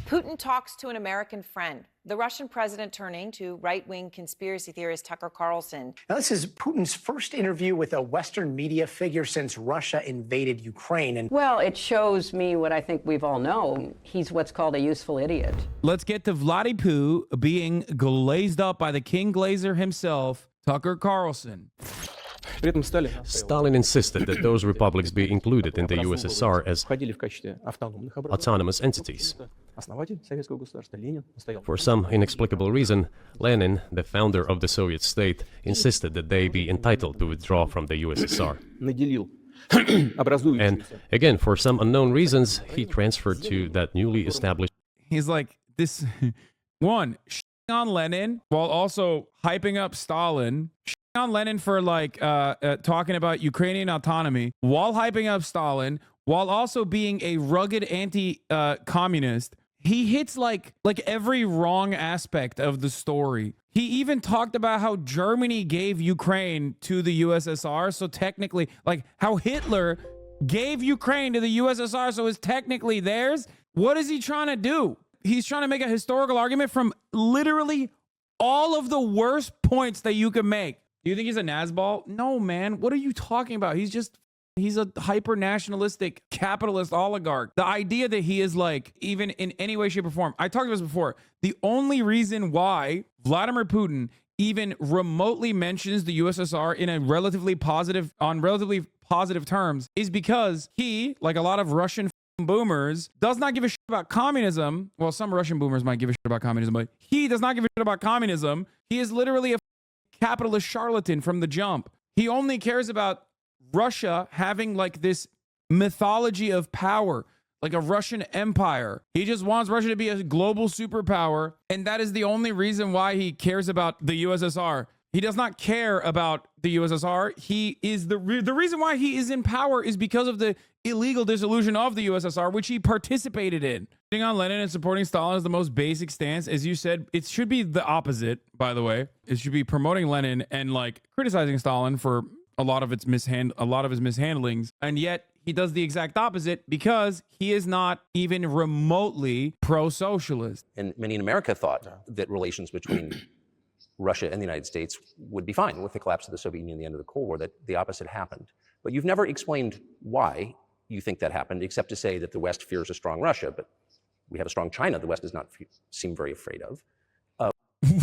Putin talks to an American friend. The Russian president turning to right-wing conspiracy theorist Tucker Carlson. Now, this is Putin's first interview with a Western media figure since Russia invaded Ukraine. And well, it shows me what I think we've all known. He's what's called a useful idiot. Let's get to Vladimir Putin being glazed up by the King Glazer himself, Tucker Carlson. Stalin insisted that those republics be included in the USSR as autonomous entities. For some inexplicable reason, Lenin, the founder of the Soviet state, insisted that they be entitled to withdraw from the USSR. And again, for some unknown reasons, he transferred to that newly established... He's like, this one, on Lenin, while also hyping up Stalin, on Lenin for like talking about Ukrainian autonomy, while hyping up Stalin, while also being a rugged anti-communist. He hits like every wrong aspect of the story. He even talked about how Germany gave Ukraine to the USSR. So technically, like how Hitler gave Ukraine to the USSR, so it's technically theirs. What is he trying to do? He's trying to make a historical argument from literally all of the worst points that you can make. Do you think he's a Nazball? No, man. What are you talking about? He's a hyper-nationalistic capitalist oligarch. The idea that he is like, even in any way, shape, or form. I talked about this before. The only reason why Vladimir Putin even remotely mentions the USSR in a relatively positive terms is because he, like a lot of Russian boomers, does not give a shit about communism. Well, some Russian boomers might give a shit about communism, but he does not give a shit about communism. He is literally a capitalist charlatan from the jump. He only cares about Russia having like this mythology of power, like a Russian empire. He just wants Russia to be a global superpower, and that is the only reason why he cares about the USSR. He does not care about the USSR. He is the reason why he is in power is because of the illegal dissolution of the USSR, which he participated in. Sitting on Lenin and supporting Stalin is the most basic stance. As you said, it should be the opposite, by the way. It should be promoting Lenin and like criticizing Stalin for a lot of his mishandlings. And yet he does the exact opposite because he is not even remotely pro-socialist. And many in America thought that relations between Russia and the United States would be fine with the collapse of the Soviet Union and the end of the Cold War, that the opposite happened. But you've never explained why you think that happened, except to say that the West fears a strong Russia, but we have a strong China the West does not seem very afraid of.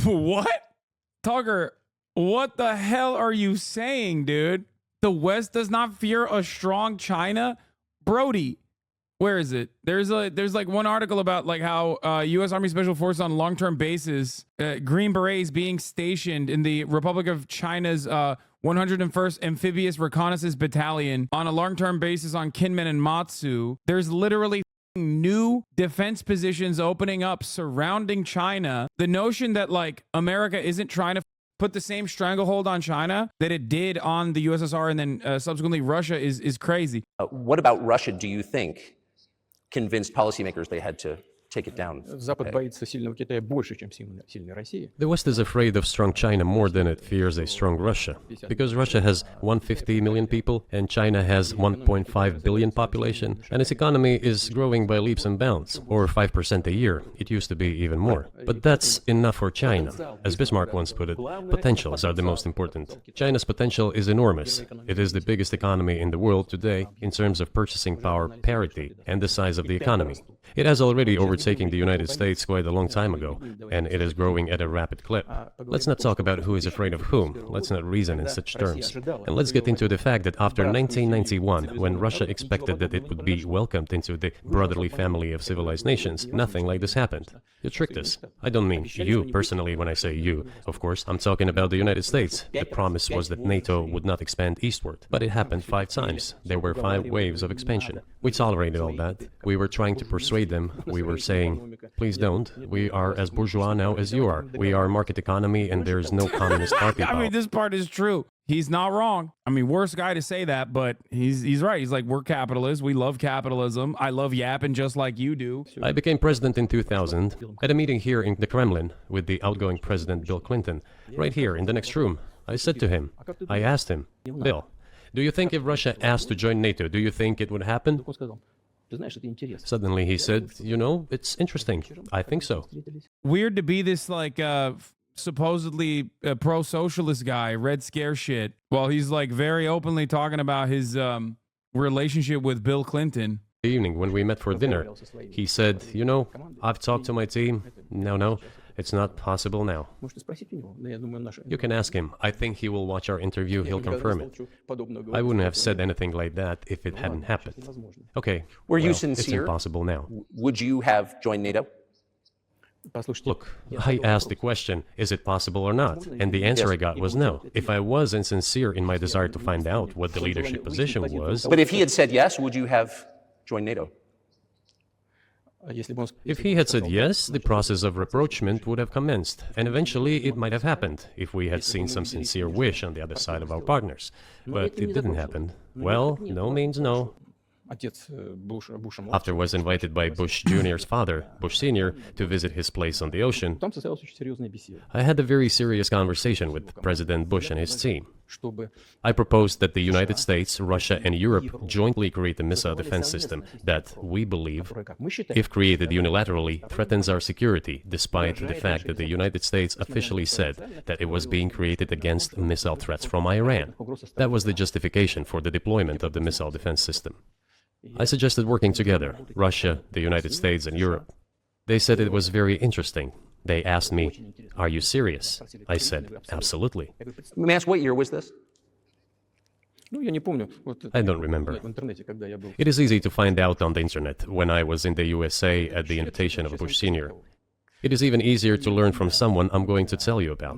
What? Tucker, what the hell are you saying, dude? The West does not fear a strong China? Brody, where is it? There's like one article about like how U.S. Army Special Forces on long-term basis, Green Berets being stationed in the Republic of China's 101st Amphibious Reconnaissance Battalion on a long-term basis on Kinmen and Matsu. There's literally new defense positions opening up surrounding China. The notion that like America isn't trying to put the same stranglehold on China that it did on the USSR and then subsequently Russia is crazy. What about Russia do you think convinced policymakers they had to take it down? The West is afraid of strong China more than it fears a strong Russia, because Russia has 150 million people and China has 1.5 billion population, and its economy is growing by leaps and bounds, or 5% a year. It used to be even more. But that's enough for China. As Bismarck once put it, potentials are the most important. China's potential is enormous. It is the biggest economy in the world today in terms of purchasing power parity and the size of the economy. It has already overtaken the United States quite a long time ago, and it is growing at a rapid clip. Let's not talk about who is afraid of whom. Let's not reason in such terms. And let's get into the fact that after 1991, when Russia expected that it would be welcomed into the brotherly family of civilized nations, nothing like this happened. You tricked us. I don't mean you personally when I say you. Of course, I'm talking about the United States. The promise was that NATO would not expand eastward, but it happened 5 times. There were 5 waves of expansion. We tolerated all that. We were trying to persuade them. We were saying, please don't. We are as bourgeois now as you are. We are a market economy and there's no communist market. I mean, this part is true. He's not wrong. I mean, worst guy to say that, but he's right. He's like, we're capitalists. We love capitalism. I love yapping just like you do. I became president in 2000 at a meeting here in the Kremlin with the outgoing president Bill Clinton, right here in the next room. I said to him, I asked him, Bill, do you think if Russia asked to join NATO, do you think it would happen? Suddenly he said, you know, it's interesting. I think so. Weird to be this like supposedly pro-socialist guy, Red Scare shit, while he's like very openly talking about his relationship with Bill Clinton. Evening when we met for dinner, he said, you know, I've talked to my team. No, it's not possible now. You can ask him. I think he will watch our interview. He'll confirm it. I wouldn't have said anything like that if it hadn't happened. Okay. Were you well, sincere? It's impossible now. Would you have joined NATO? Look, I asked the question, is it possible or not? And the answer I got was no. If I was insincere in my desire to find out what the leadership position was... But if he had said yes, would you have joined NATO? If he had said yes, the process of rapprochement would have commenced, and eventually it might have happened, if we had seen some sincere wish on the other side of our partners. But it didn't happen. Well, no means no. After was invited by Bush Jr.'s father, Bush Sr., to visit his place on the ocean, I had a very serious conversation with President Bush and his team. I proposed that the United States, Russia, and Europe jointly create a missile defense system that, we believe, if created unilaterally, threatens our security, despite the fact that the United States officially said that it was being created against missile threats from Iran. That was the justification for the deployment of the missile defense system. I suggested working together, Russia, the United States, and Europe. They said it was very interesting. They asked me, are you serious? I said, absolutely. Let me ask, what year was this? I don't remember. It is easy to find out on the internet when I was in the USA at the invitation of Bush Sr. It is even easier to learn from someone I'm going to tell you about.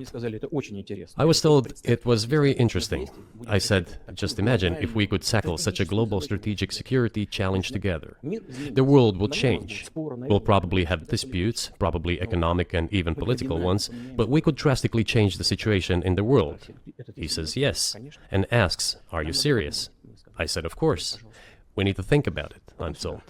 I was told it was very interesting. I said, just imagine if we could tackle such a global strategic security challenge together. The world will change. We'll probably have disputes, probably economic and even political ones, but we could drastically change the situation in the world. He says yes, and asks, are you serious? I said, of course. We need to think about it, I'm told.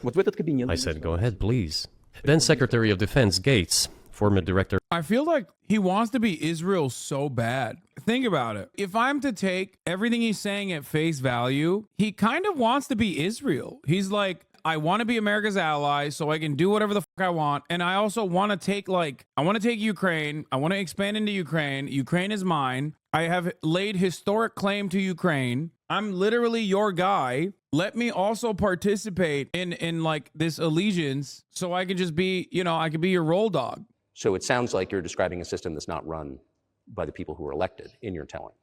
I said, go ahead, please. Then Secretary of Defense Gates, former director... I feel like he wants to be Israel so bad. Think about it. If I'm to take everything he's saying at face value, he kind of wants to be Israel. He's like, I want to be America's ally so I can do whatever the fuck I want. And I also want to take Ukraine. I want to expand into Ukraine. Ukraine is mine. I have laid historic claim to Ukraine. I'm literally your guy. Let me also participate in like this allegiance so I can just be, I can be your roll dog. So it sounds like you're describing a system that's not run by the people who are elected in your telling.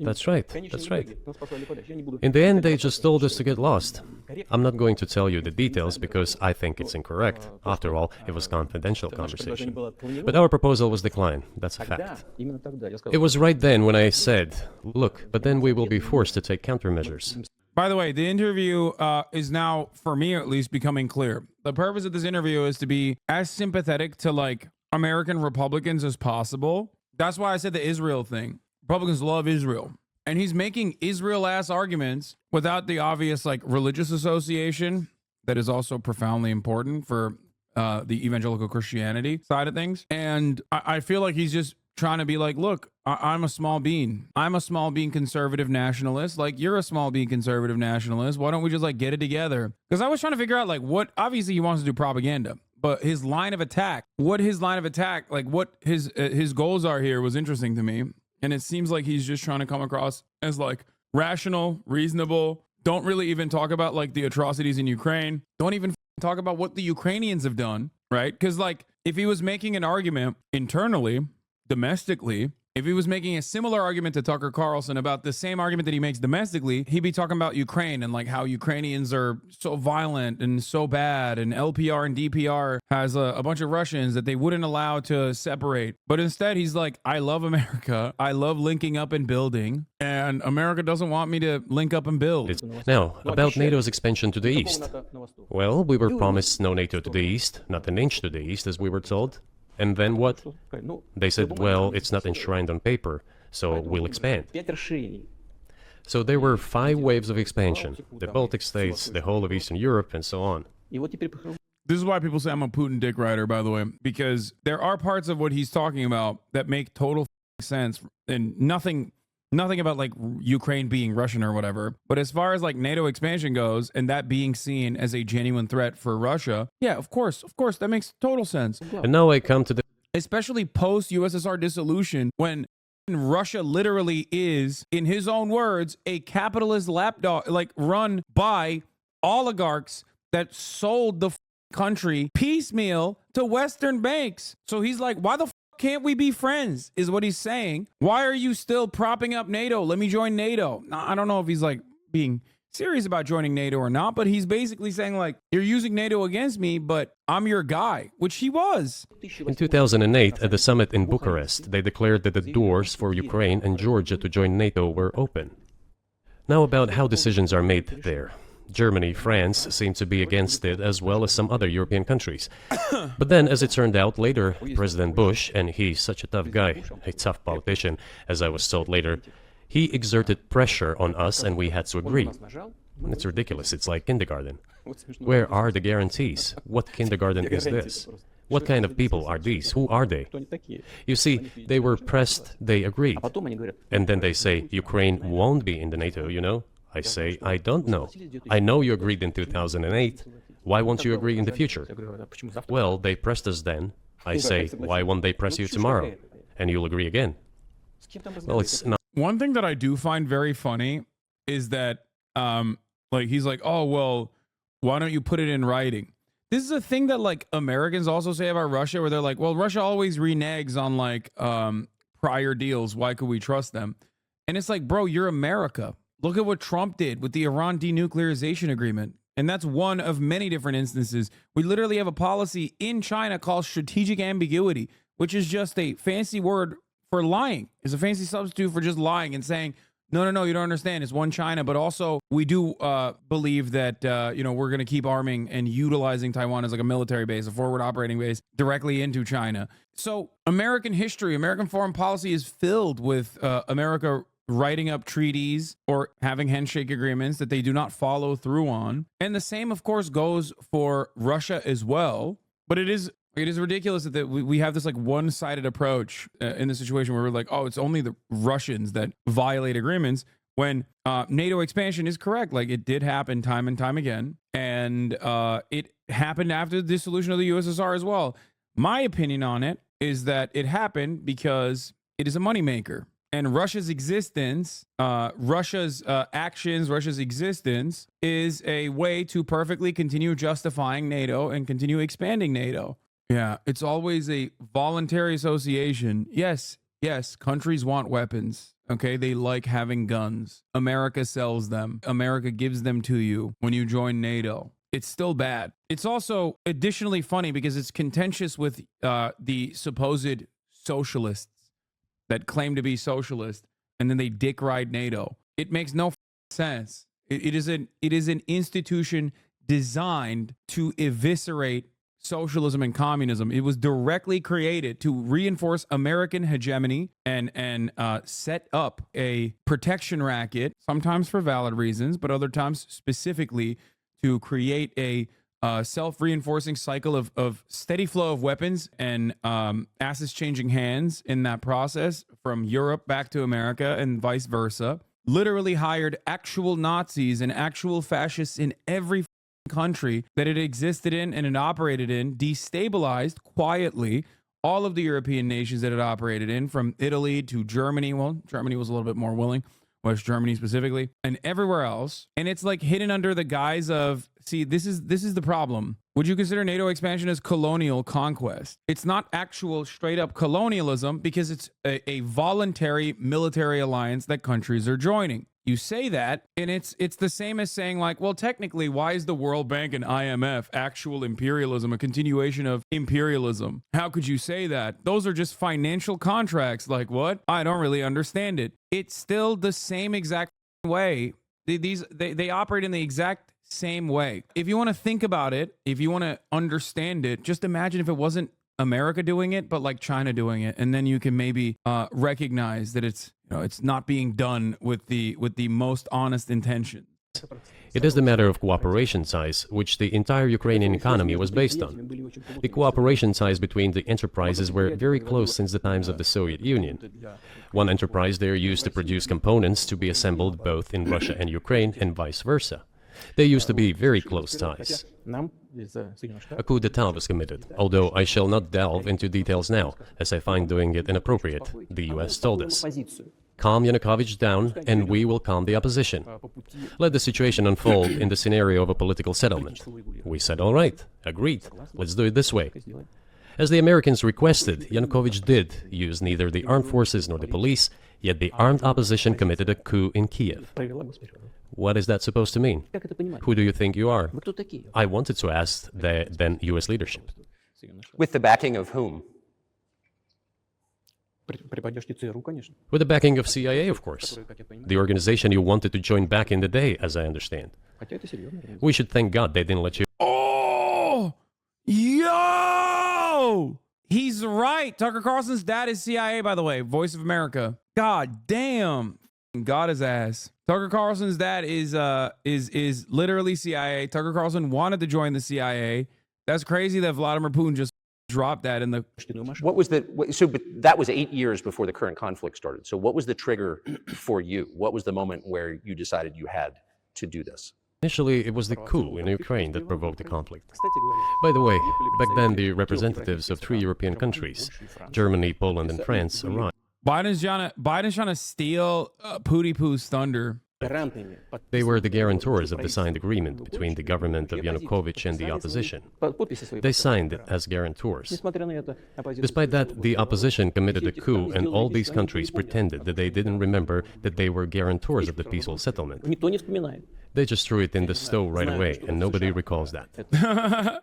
That's right. That's right. In the end, they just told us to get lost. I'm not going to tell you the details because I think it's incorrect. After all, it was confidential conversation. But our proposal was declined. That's a fact. It was right then when I said, look, but then we will be forced to take countermeasures. By the way, the interview is now, for me at least, becoming clear. The purpose of this interview is to be as sympathetic to like American Republicans as possible. That's why I said the Israel thing. Republicans love Israel. And he's making Israel-ass arguments without the obvious like religious association that is also profoundly important for the evangelical Christianity side of things. And I feel like he's just trying to be like, look, I'm a small bean. I'm a small bean conservative nationalist. Like, you're a small bean conservative nationalist. Why don't we just like get it together? Because I was trying to figure out like what, obviously he wants to do propaganda, but his line of attack, what his goals are here was interesting to me. And it seems like he's just trying to come across as like rational, reasonable. Don't really even talk about like the atrocities in Ukraine. Don't even talk about what the Ukrainians have done, right? Because like if he was making an argument internally, domestically, if he was making a similar argument to Tucker Carlson about the same argument that he makes domestically, he'd be talking about Ukraine and like how Ukrainians are so violent and so bad, and LPR and DPR has a bunch of Russians that they wouldn't allow to separate. But instead, he's like, I love America. I love linking up and building, and America doesn't want me to link up and build. Now, about NATO's expansion to the east. Well, we were promised no NATO to the east, not an inch to the east, as we were told. And then what? They said, well, it's not enshrined on paper, so we'll expand. So there were 5 waves of expansion, the Baltic states, the whole of Eastern Europe, and so on. This is why people say I'm a Putin dick rider, by the way, because there are parts of what he's talking about that make total sense, and nothing Nothing about like Ukraine being Russian or whatever. But as far as like NATO expansion goes and that being seen as a genuine threat for Russia, yeah, of course, that makes total sense. And now I come to the Especially post USSR dissolution, when Russia literally is, in his own words, a capitalist lapdog, like run by oligarchs that sold the country piecemeal to Western banks. So he's like, why the can't we be friends, is what he's saying. Why are you still propping up NATO? Let me join NATO. Now, I don't know if he's like being serious about joining NATO or not, but he's basically saying like, you're using NATO against me, but I'm your guy, which he was. In 2008, at the summit in Bucharest, they declared that the doors for Ukraine and Georgia to join NATO were open. Now about how decisions are made there. Germany, France seem to be against it, as well as some other European countries. But then, as it turned out later, President Bush, and he's such a tough guy, a tough politician, as I was told later, he exerted pressure on us and we had to agree. It's ridiculous. It's like kindergarten. Where are the guarantees? What kindergarten is this? What kind of people are these? Who are they? You see, they were pressed, they agreed. And then they say, Ukraine won't be in the NATO, you know? I say, I don't know. I know you agreed in 2008. Why won't you agree in the future? Well, they pressed us then. I say, why won't they press you tomorrow? And you'll agree again. Well, it's not. One thing that I do find very funny is that, like, he's like, oh, well, why don't you put it in writing? This is a thing that, like, Americans also say about Russia, where they're like, well, Russia always reneges on, like, prior deals. Why could we trust them? And it's like, bro, you're America. Look at what Trump did with the Iran denuclearization agreement. And that's one of many different instances. We literally have a policy in China called strategic ambiguity, which is just a fancy word for lying. It's a fancy substitute for just lying and saying, no, you don't understand. It's one China. But also, we do believe that, we're going to keep arming and utilizing Taiwan as like a military base, a forward operating base directly into China. So American history, American foreign policy is filled with America writing up treaties or having handshake agreements that they do not follow through on. And the same, of course, goes for Russia as well. But it is ridiculous that we have this like one-sided approach in the situation where we're like, oh, it's only the Russians that violate agreements, when NATO expansion is correct. Like, it did happen time and time again. And it happened after the dissolution of the USSR as well. My opinion on it is that it happened because it is a moneymaker. And Russia's existence, Russia's actions, Russia's existence is a way to perfectly continue justifying NATO and continue expanding NATO. Yeah, it's always a voluntary association. Yes, countries want weapons. Okay, they like having guns. America sells them. America gives them to you when you join NATO. It's still bad. It's also additionally funny because it's contentious with the supposed socialists that claim to be socialist, and then they dick ride NATO. It makes no sense. It is an institution designed to eviscerate socialism and communism. It was directly created to reinforce American hegemony and set up a protection racket, sometimes for valid reasons, but other times specifically to create a self-reinforcing cycle of steady flow of weapons and assets changing hands in that process from Europe back to America and vice versa. Literally hired actual Nazis and actual fascists in every country that it existed in and it operated in, destabilized quietly all of the European nations that it operated in, from Italy to Germany. Well, Germany was a little bit more willing, West Germany specifically, and everywhere else. And it's like hidden under the guise of, see, this is the problem. Would you consider NATO expansion as colonial conquest? It's not actual straight up colonialism because it's a voluntary military alliance that countries are joining. You say that, and it's the same as saying, like, well, technically, why is the World Bank and IMF actual imperialism, a continuation of imperialism? How could you say that? Those are just financial contracts. Like, what? I don't really understand it. It's still the same exact way. They operate in the exact same way. If you want to think about it, if you want to understand it, just imagine if it wasn't America doing it, but like China doing it, and then you can maybe recognize that it's not being done with the most honest intentions. It is the matter of cooperation size, which the entire Ukrainian economy was based on. The cooperation ties between the enterprises were very close since the times of the Soviet Union. One enterprise there used to produce components to be assembled both in Russia and Ukraine and vice versa. They used to be very close ties. A coup d'etat was committed, although I shall not delve into details now, as I find doing it inappropriate, the US told us. Calm Yanukovych down, and we will calm the opposition. Let the situation unfold in the scenario of a political settlement. We said, all right, agreed, let's do it this way. As the Americans requested, Yanukovych did use neither the armed forces nor the police, yet the armed opposition committed a coup in Kiev. What is that supposed to mean? Who do you think you are? I wanted to ask the then US leadership. With the backing of whom? With the backing of CIA, of course. The organization you wanted to join back in the day, as I understand. We should thank God they didn't let you. Oh, yo! He's right. Tucker Carlson's dad is CIA, by the way. Voice of America. God damn. Got his ass. Tucker Carlson's dad is literally CIA. Tucker Carlson wanted to join the CIA. That's crazy that Vladimir Putin just dropped that in the. What was the but that was 8 years before the current conflict started. So what was the trigger for you? What was the moment where you decided you had to do this? Initially, it was the coup in Ukraine that provoked the conflict. By the way, back then the representatives of 3 European countries, Germany, Poland, and France, arrived. Biden's trying to steal Pootie Poo's thunder. They were the guarantors of the signed agreement between the government of Yanukovych and the opposition. They signed it as guarantors. Despite that, the opposition committed a coup, and all these countries pretended that they didn't remember that they were guarantors of the peaceful settlement. They just threw it in the stove right away, and nobody recalls that.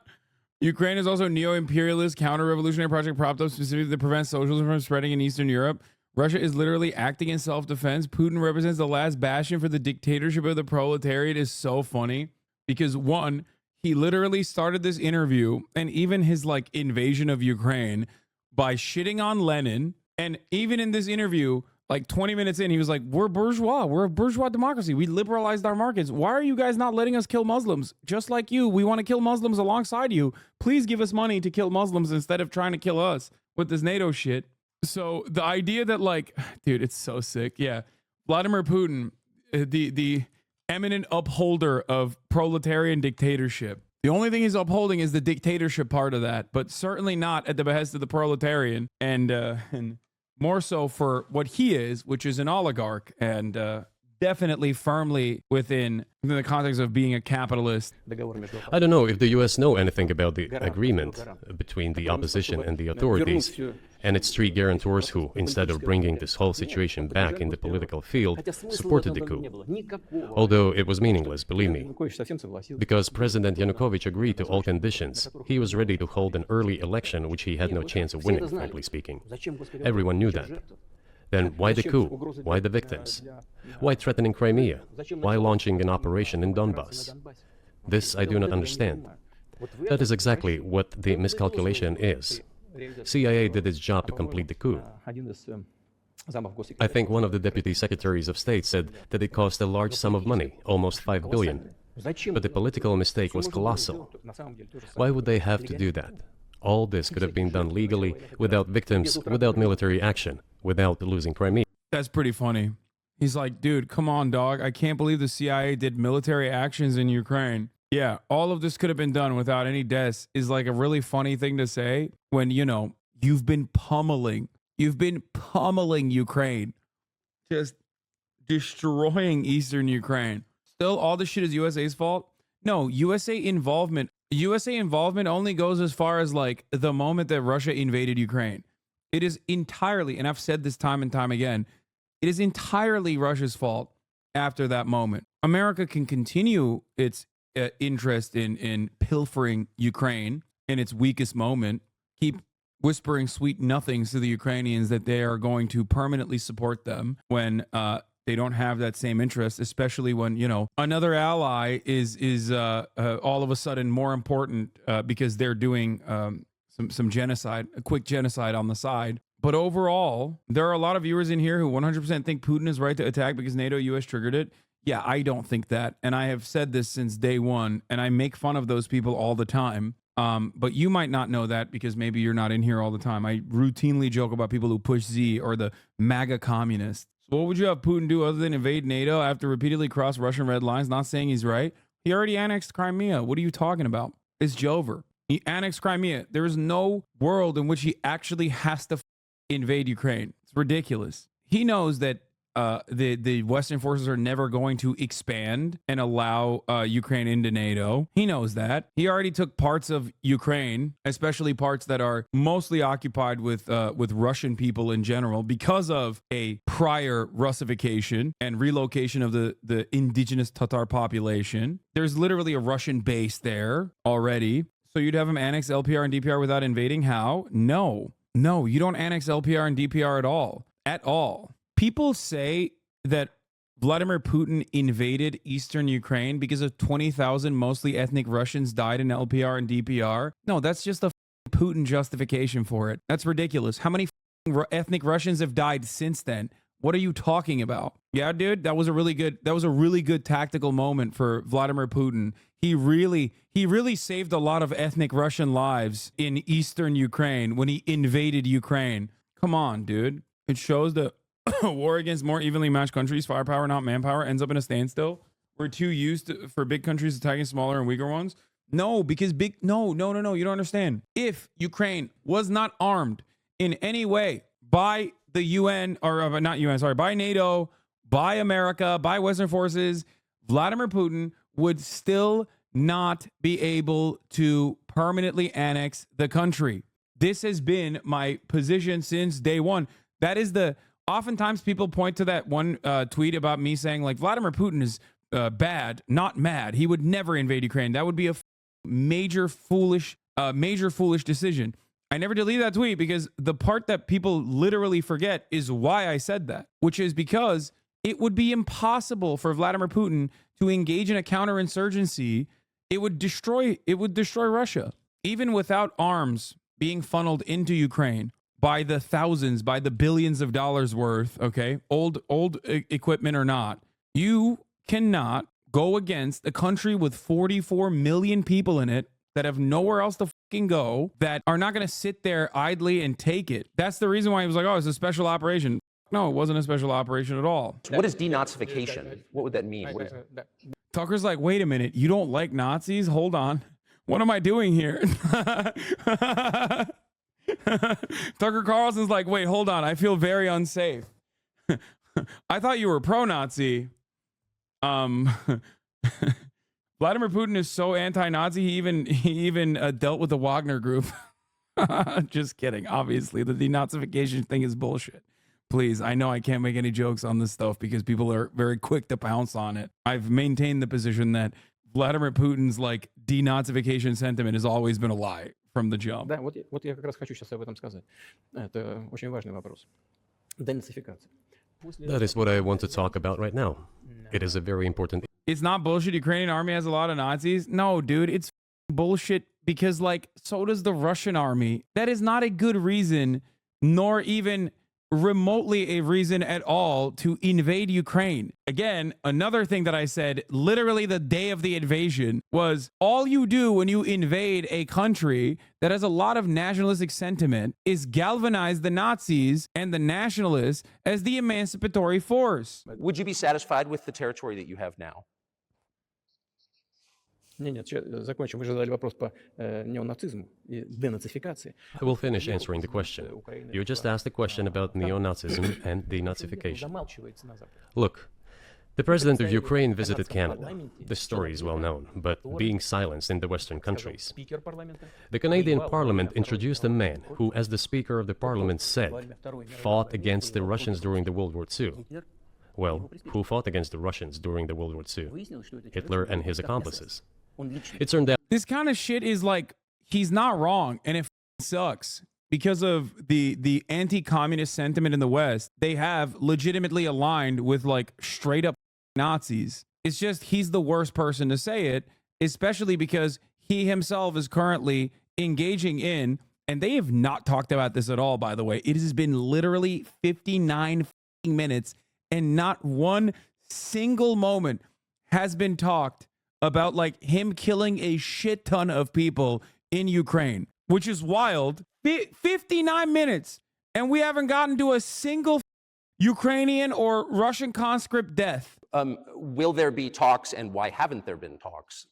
Ukraine is also a neo-imperialist counter-revolutionary project propped up specifically to prevent socialism from spreading in Eastern Europe. Russia is literally acting in self-defense. Putin represents the last bastion for the dictatorship of the proletariat. Is so funny because one, he literally started this interview and even his like invasion of Ukraine by shitting on Lenin. And even in this interview, like 20 minutes in, he was like, we're bourgeois. We're a bourgeois democracy. We liberalized our markets. Why are you guys not letting us kill Muslims? Just like you, we want to kill Muslims alongside you. Please give us money to kill Muslims instead of trying to kill us with this NATO shit. So the idea that like, dude, it's so sick. Yeah. Vladimir Putin, the eminent upholder of proletarian dictatorship. The only thing he's upholding is the dictatorship part of that, but certainly not at the behest of the proletarian and more so for what he is, which is an oligarch and definitely firmly within the context of being a capitalist. I don't know if the US know anything about the agreement between the opposition and the authorities and its 3 guarantors who, instead of bringing this whole situation back in the political field, supported the coup. Although it was meaningless, believe me. Because President Yanukovych agreed to all conditions, he was ready to hold an early election which he had no chance of winning, frankly speaking. Everyone knew that. Then why the coup? Why the victims? Why threatening Crimea? Why launching an operation in Donbass? This I do not understand. That is exactly what the miscalculation is. CIA did its job to complete the coup. I think one of the deputy secretaries of state said that it cost a large sum of money, almost 5 billion. But the political mistake was colossal. Why would they have to do that? All this could have been done legally, without victims, without military action, without losing Crimea. That's pretty funny. He's like, dude, come on, dog. I can't believe the CIA did military actions in Ukraine. Yeah, all of this could have been done without any deaths is like a really funny thing to say when, you know, you've been pummeling Ukraine, just destroying Eastern Ukraine. Still, all this shit is USA's fault? No, USA involvement only goes as far as like the moment that Russia invaded Ukraine. It is entirely, and I've said this time and time again, it is entirely Russia's fault after that moment. America can continue its interest in pilfering Ukraine in its weakest moment, keep whispering sweet nothings to the Ukrainians that they are going to permanently support them when they don't have that same interest, especially when, you know, another ally is all of a sudden more important because they're doing some genocide, a quick genocide on the side. But overall, there are a lot of viewers in here who 100% think Putin is right to attack because NATO, US triggered it. Yeah, I don't think that. And I have said this since day one, and I make fun of those people all the time. But you might not know that because maybe you're not in here all the time. I routinely joke about people who push Z or the MAGA communists. So what would you have Putin do other than invade NATO after repeatedly cross Russian red lines? Not saying he's right. He already annexed Crimea. What are you talking about? It's Jover. He annexed Crimea. There is no world in which he actually has to invade Ukraine. It's ridiculous. He knows that the Western forces are never going to expand and allow Ukraine into NATO. He knows that. He already took parts of Ukraine, especially parts that are mostly occupied with Russian people in general, because of a prior Russification and relocation of the indigenous Tatar population. There's literally a Russian base there already. So you'd have him annex LPR and DPR without invading? How? No, you don't annex LPR and DPR at all. At all. People say that Vladimir Putin invaded eastern Ukraine because of 20,000 mostly ethnic Russians died in LPR and DPR. No, that's just a Putin justification for it. That's ridiculous. How many ethnic Russians have died since then? What are you talking about? Yeah, dude, that was a really good tactical moment for Vladimir Putin. He really saved a lot of ethnic Russian lives in eastern Ukraine when he invaded Ukraine. Come on, dude. It shows that war against more evenly matched countries, firepower, not manpower, ends up in a standstill. We're too used for big countries attacking smaller and weaker ones. No, because no, you don't understand. If Ukraine was not armed in any way by the UN, or not UN, sorry, by NATO, by America, by Western forces, Vladimir Putin would still not be able to permanently annex the country. This has been my position since day one. That is oftentimes people point to that one tweet about me saying like Vladimir Putin is bad, not mad. He would never invade Ukraine. That would be a major foolish decision. I never delete that tweet because the part that people literally forget is why I said that, which is because it would be impossible for Vladimir Putin to engage in a counterinsurgency. It would destroy Russia, even without arms being funneled into Ukraine by the thousands, by the billions of dollars worth, okay, old equipment or not. You cannot go against a country with 44 million people in it that have nowhere else to fucking go, that are not going to sit there idly and take it. That's the reason why he was like, oh, it's a special operation. No, it wasn't a special operation at all. What is denazification? What would that mean? Tucker's like, wait a minute, you don't like Nazis? Hold on. What am I doing here? Tucker Carlson's like, wait, hold on. I feel very unsafe. I thought you were pro-Nazi. Vladimir Putin is so anti-Nazi, he even dealt with the Wagner group. Just kidding. Obviously, the denazification thing is bullshit. Please, I know I can't make any jokes on this stuff because people are very quick to pounce on it. I've maintained the position that Vladimir Putin's like denazification sentiment has always been a lie from the jump. Да, вот я как раз хочу сейчас об этом сказать. Это очень важный вопрос. Денацификация. That is what I want to talk about right now. It is a very important. It's not bullshit. Ukrainian army has a lot of Nazis. No, dude, it's bullshit because like so does the Russian army. That is not a good reason, nor even remotely a reason at all to invade Ukraine. Again, another thing that I said literally the day of the invasion was all you do when you invade a country that has a lot of nationalistic sentiment is galvanize the Nazis and the nationalists as the emancipatory force. Would you be satisfied with the territory that you have now? Нет, закончим. Вы же задали вопрос по неонацизму и денацификации. I will finish answering the question. You just asked a question about neo-Nazism and denazification. Look, the president of Ukraine visited Canada. The story is well known, but being silenced in the Western countries. The Canadian Parliament introduced a man who, as the Speaker of the Parliament said, fought against the Russians during the World War II. Well, who fought against the Russians during the World War II? Hitler and his accomplices. It turned out this kind of shit is like, he's not wrong, and it sucks. Because of the anti-communist sentiment in the West, they have legitimately aligned with like straight up Nazis. It's just he's the worst person to say it, especially because he himself is currently engaging in, and they have not talked about this at all, by the way. It has been literally 59 minutes, and not one single moment has been talked about like him killing a shit ton of people in Ukraine, which is wild. 59 minutes, and we haven't gotten to a single Ukrainian or Russian conscript death. Will there be talks, and why haven't there been talks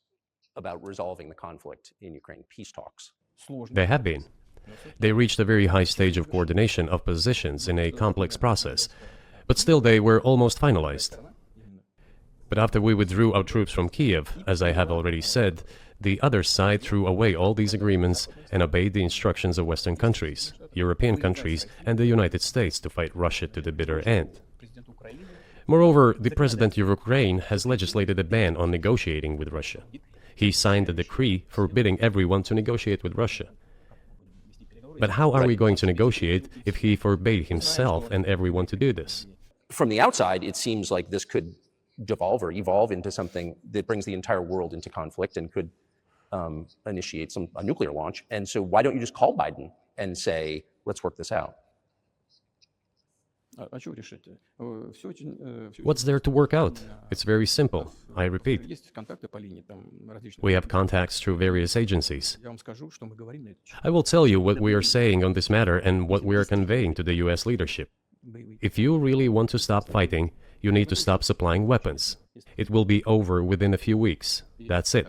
about resolving the conflict in Ukraine, peace talks? They have been. They reached a very high stage of coordination of positions in a complex process, but still they were almost finalized. But after we withdrew our troops from Kiev, as I have already said, the other side threw away all these agreements and obeyed the instructions of Western countries, European countries, and the United States to fight Russia to the bitter end. Moreover, the president of Ukraine has legislated a ban on negotiating with Russia. He signed a decree forbidding everyone to negotiate with Russia. But how are we going to negotiate if he forbade himself and everyone to do this? From the outside, it seems like this could devolve or evolve into something that brings the entire world into conflict and could initiate a nuclear launch. And so why don't you just call Biden and say, let's work this out? What's there to work out? It's very simple. I repeat. We have contacts through various agencies. I will tell you what we are saying on this matter and what we are conveying to the US leadership. If you really want to stop fighting, you need to stop supplying weapons. It will be over within a few weeks. That's it.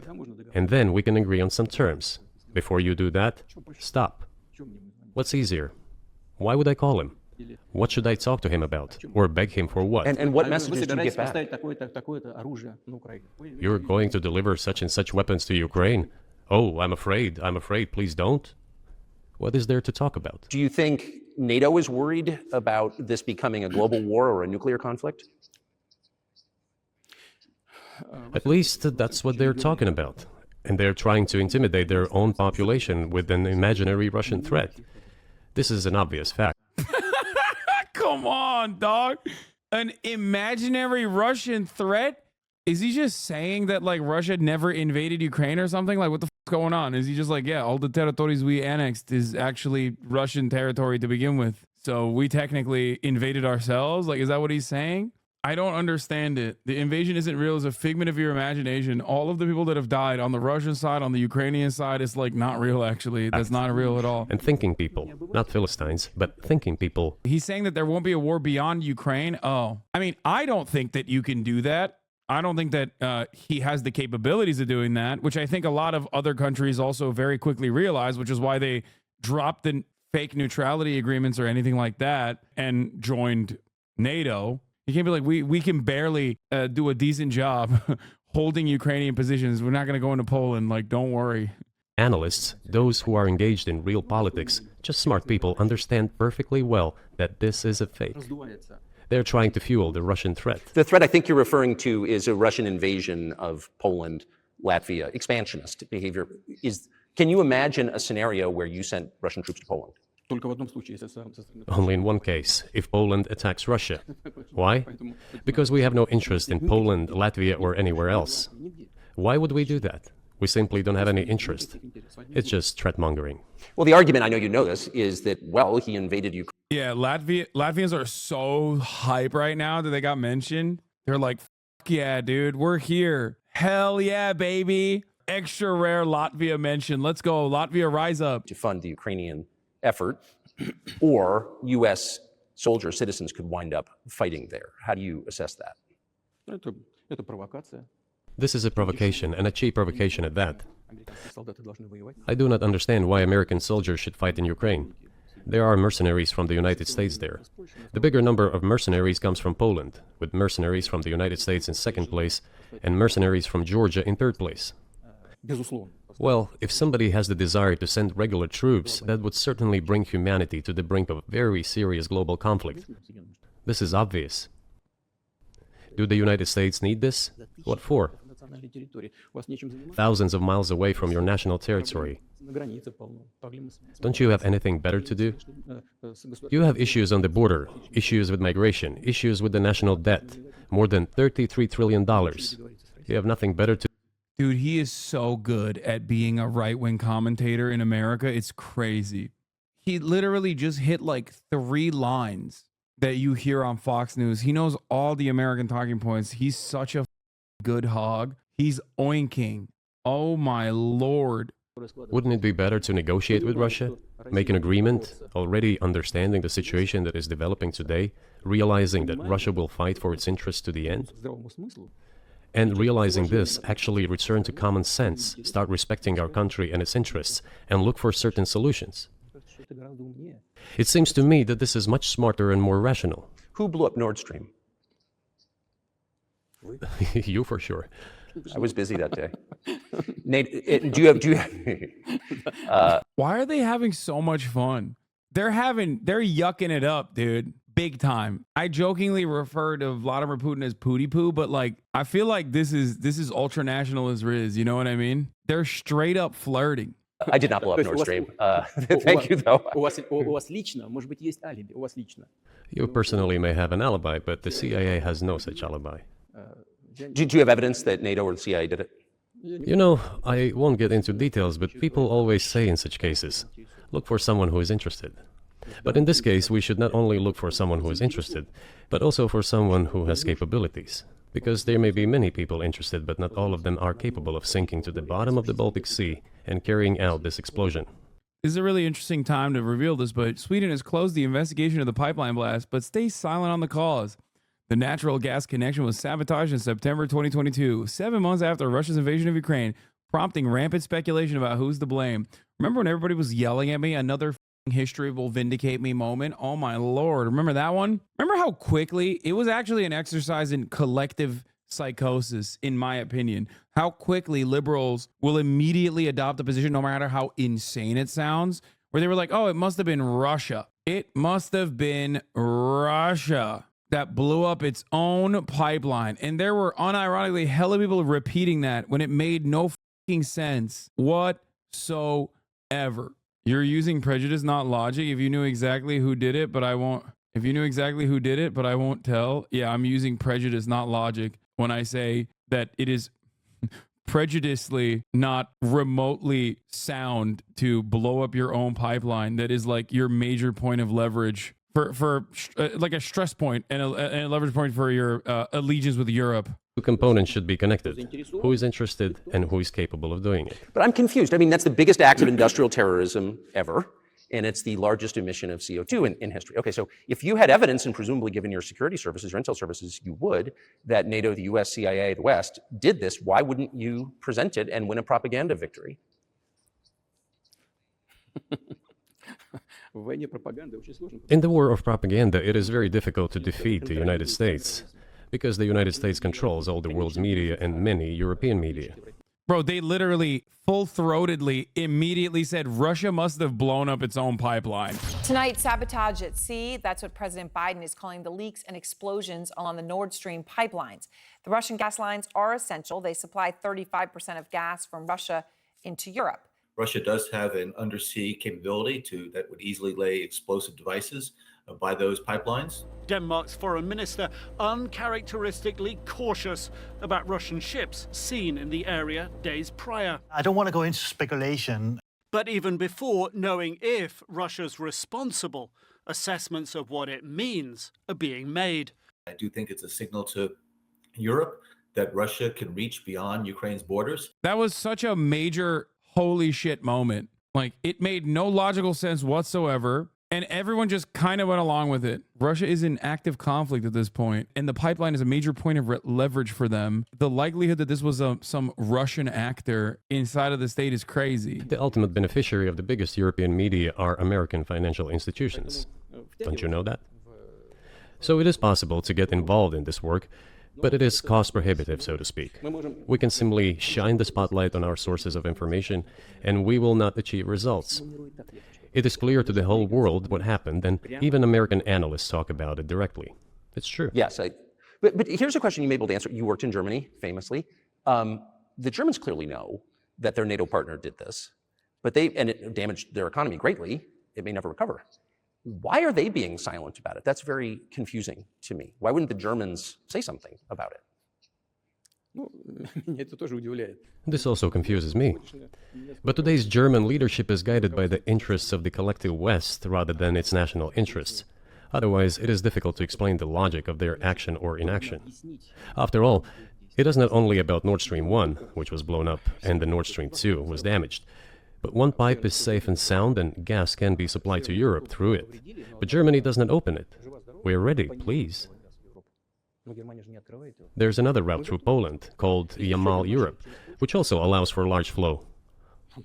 And then we can agree on some terms. Before you do that, stop. What's easier? Why would I call him? What should I talk to him about? Or beg him for what? And what messages do you get back? You're going to deliver such and such weapons to Ukraine? Oh, I'm afraid, please don't. What is there to talk about? Do you think NATO is worried about this becoming a global war or a nuclear conflict? At least that's what they're talking about. And they're trying to intimidate their own population with an imaginary Russian threat. This is an obvious fact. Come on, dog. An imaginary Russian threat? Is he just saying that like Russia never invaded Ukraine or something? Like what the f is going on? Is he just like, yeah, all the territories we annexed is actually Russian territory to begin with. So we technically invaded ourselves? Like, is that what he's saying? I don't understand it. The invasion isn't real. It's a figment of your imagination. All of the people that have died on the Russian side, on the Ukrainian side, it's like not real, actually. That's not real at all. And thinking people, not Philistines, but thinking people. He's saying that there won't be a war beyond Ukraine. Oh, I mean, I don't think that you can do that. I don't think that he has the capabilities of doing that, which I think a lot of other countries also very quickly realize, which is why they dropped the fake neutrality agreements or anything like that and joined NATO. You can't be like, we can barely do a decent job holding Ukrainian positions. We're not going to go into Poland. Like, don't worry. Analysts, those who are engaged in real politics, just smart people, understand perfectly well that this is a fake. They're trying to fuel the Russian threat. The threat I think you're referring to is a Russian invasion of Poland, Latvia, expansionist behavior. Can you imagine a scenario where you sent Russian troops to Poland? Only in one case, if Poland attacks Russia. Why? Because we have no interest in Poland, Latvia, or anywhere else. Why would we do that? We simply don't have any interest. It's just threat-mongering. Well, the argument, I know you know this, is that, well, he invaded Ukraine. Yeah, Latvians are so hype right now that they got mentioned. They're like, fuck yeah, dude, we're here. Hell yeah, baby. Extra rare Latvia mention. Let's go. Latvia, rise up. To fund the Ukrainian effort, or U.S. soldiers, citizens could wind up fighting there. How do you assess that? This is a provocation, and a cheap provocation at that. I do not understand why American soldiers should fight in Ukraine. There are mercenaries from the United States there. The bigger number of mercenaries comes from Poland, with mercenaries from the United States in second place, and mercenaries from Georgia in third place. Well, if somebody has the desire to send regular troops, that would certainly bring humanity to the brink of very serious global conflict. This is obvious. Do the United States need this? What for? Thousands of miles away from your national territory. Don't you have anything better to do? You have issues on the border, issues with migration, issues with the national debt, more than $33 trillion. You have nothing better to do. Dude, he is so good at being a right-wing commentator in America. It's crazy. He literally just hit like 3 lines that you hear on Fox News. He knows all the American talking points. He's such a good hog. He's oinking. Oh my Lord. Wouldn't it be better to negotiate with Russia, make an agreement, already understanding the situation that is developing today, realizing that Russia will fight for its interests to the end? And realizing this, actually return to common sense, start respecting our country and its interests, and look for certain solutions. It seems to me that this is much smarter and more rational. Who blew up Nord Stream? You for sure. I was busy that day. Nate, do you have Why are they having so much fun? They're yucking it up, dude. Big time. I jokingly refer to Vladimir Putin as Pootie Poo, but like I feel like this is ultra national as Riz, you know what I mean? They're straight up flirting. I did not blow up Nord Stream. Thank you, though. У вас лично, может быть, есть алиби, у вас лично. You personally may have an alibi, but the CIA has no such alibi. Do you have evidence that NATO or the CIA did it? You know, I won't get into details, but people always say in such cases, look for someone who is interested. But in this case, we should not only look for someone who is interested, but also for someone who has capabilities. Because there may be many people interested, but not all of them are capable of sinking to the bottom of the Baltic Sea and carrying out this explosion. This is a really interesting time to reveal this, but Sweden has closed the investigation of the pipeline blast, but stays silent on the cause. The natural gas connection was sabotaged in September 2022, 7 months after Russia's invasion of Ukraine, prompting rampant speculation about who's to blame. Remember when everybody was yelling at me, another history will vindicate me moment? Oh my lord, remember that one? Remember how quickly, it was actually an exercise in collective psychosis, in my opinion. How quickly liberals will immediately adopt a position, no matter how insane it sounds, where they were like, oh, it must have been Russia. It must have been Russia that blew up its own pipeline. And there were unironically hella people repeating that when it made no fucking sense whatsoever. You're using prejudice, not logic. If you knew exactly who did it, but I won't. If you knew exactly who did it, but I won't tell. Yeah, I'm using prejudice, not logic, when I say that it is prejudicely not remotely sound to blow up your own pipeline. That is like your major point of leverage for like a stress point and a leverage point for your allegiance with Europe. Two components should be connected. Who is interested and who is capable of doing it. But I'm confused. I mean, that's the biggest act of industrial terrorism ever, and it's the largest emission of CO2 in history. Okay, so if you had evidence, and presumably given your security services or intel services, you would, that NATO, the US, CIA, the West did this, why wouldn't you present it and win a propaganda victory? In the war of propaganda, it is very difficult to defeat the United States, because the United States controls all the world's media and many European media. Bro, they literally full-throatedly immediately said Russia must have blown up its own pipeline. Tonight, sabotage at sea. That's what President Biden is calling the leaks and explosions along the Nord Stream pipelines. The Russian gas lines are essential. They supply 35% of gas from Russia into Europe. Russia does have an undersea capability that would easily lay explosive devices by those pipelines. Denmark's foreign minister uncharacteristically cautious about Russian ships seen in the area days prior. I don't want to go into speculation. But even before knowing if Russia's responsible, assessments of what it means are being made. I do think it's a signal to Europe that Russia can reach beyond Ukraine's borders. That was such a major holy shit moment. Like, it made no logical sense whatsoever. And everyone just kind of went along with it. Russia is in active conflict at this point, and the pipeline is a major point of leverage for them. The likelihood that this was some Russian actor inside of the state is crazy. The ultimate beneficiary of the biggest European media are American financial institutions. Don't you know that? So it is possible to get involved in this work, but it is cost prohibitive, so to speak. We can simply shine the spotlight on our sources of information, and we will not achieve results. It is clear to the whole world what happened, and even American analysts talk about it directly. It's true. Yes, but here's a question you may be able to answer. You worked in Germany, famously. The Germans clearly know that their NATO partner did this, and it damaged their economy greatly. It may never recover. Why are they being silent about it? That's very confusing to me. Why wouldn't the Germans say something about it? This also confuses me. But today's German leadership is guided by the interests of the collective West rather than its national interests. Otherwise, it is difficult to explain the logic of their action or inaction. After all, it is not only about Nord Stream 1, which was blown up, and the Nord Stream 2 was damaged, But one pipe is safe and sound, and gas can be supplied to Europe through it. But Germany does not open it. We're ready, please. There's another route through Poland, called Yamal Europe, which also allows for large flow.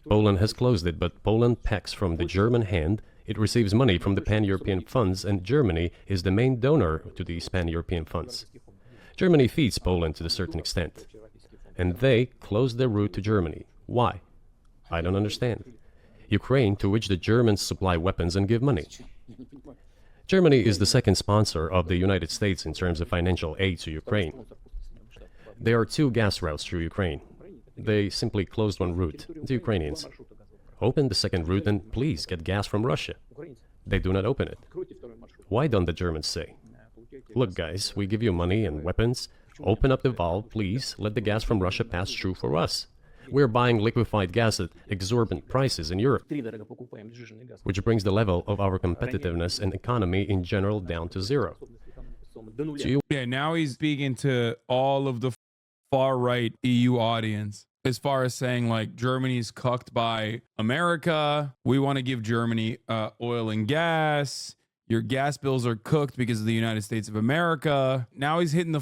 Poland has closed it, but Poland packs from the German hand. It receives money from the pan-European funds, and Germany is the main donor to these pan-European funds. Germany feeds Poland to a certain extent. And they closed their route to Germany. Why? I don't understand. Ukraine, to which the Germans supply weapons and give money. Germany is the second sponsor of the United States in terms of financial aid to Ukraine. There are 2 gas routes through Ukraine. They simply closed one route, the Ukrainians. Open the second route and please get gas from Russia. They do not open it. Why don't the Germans say, look guys, we give you money and weapons, open up the valve, please, let the gas from Russia pass through for us. We're buying liquefied gas at exorbitant prices in Europe, which brings the level of our competitiveness and economy in general down to zero. Yeah, now he's speaking to all of the far-right EU audience as far as saying, like, Germany's cucked by America. We want to give Germany oil and gas. Your gas bills are cooked because of the United States of America. Now he's hitting the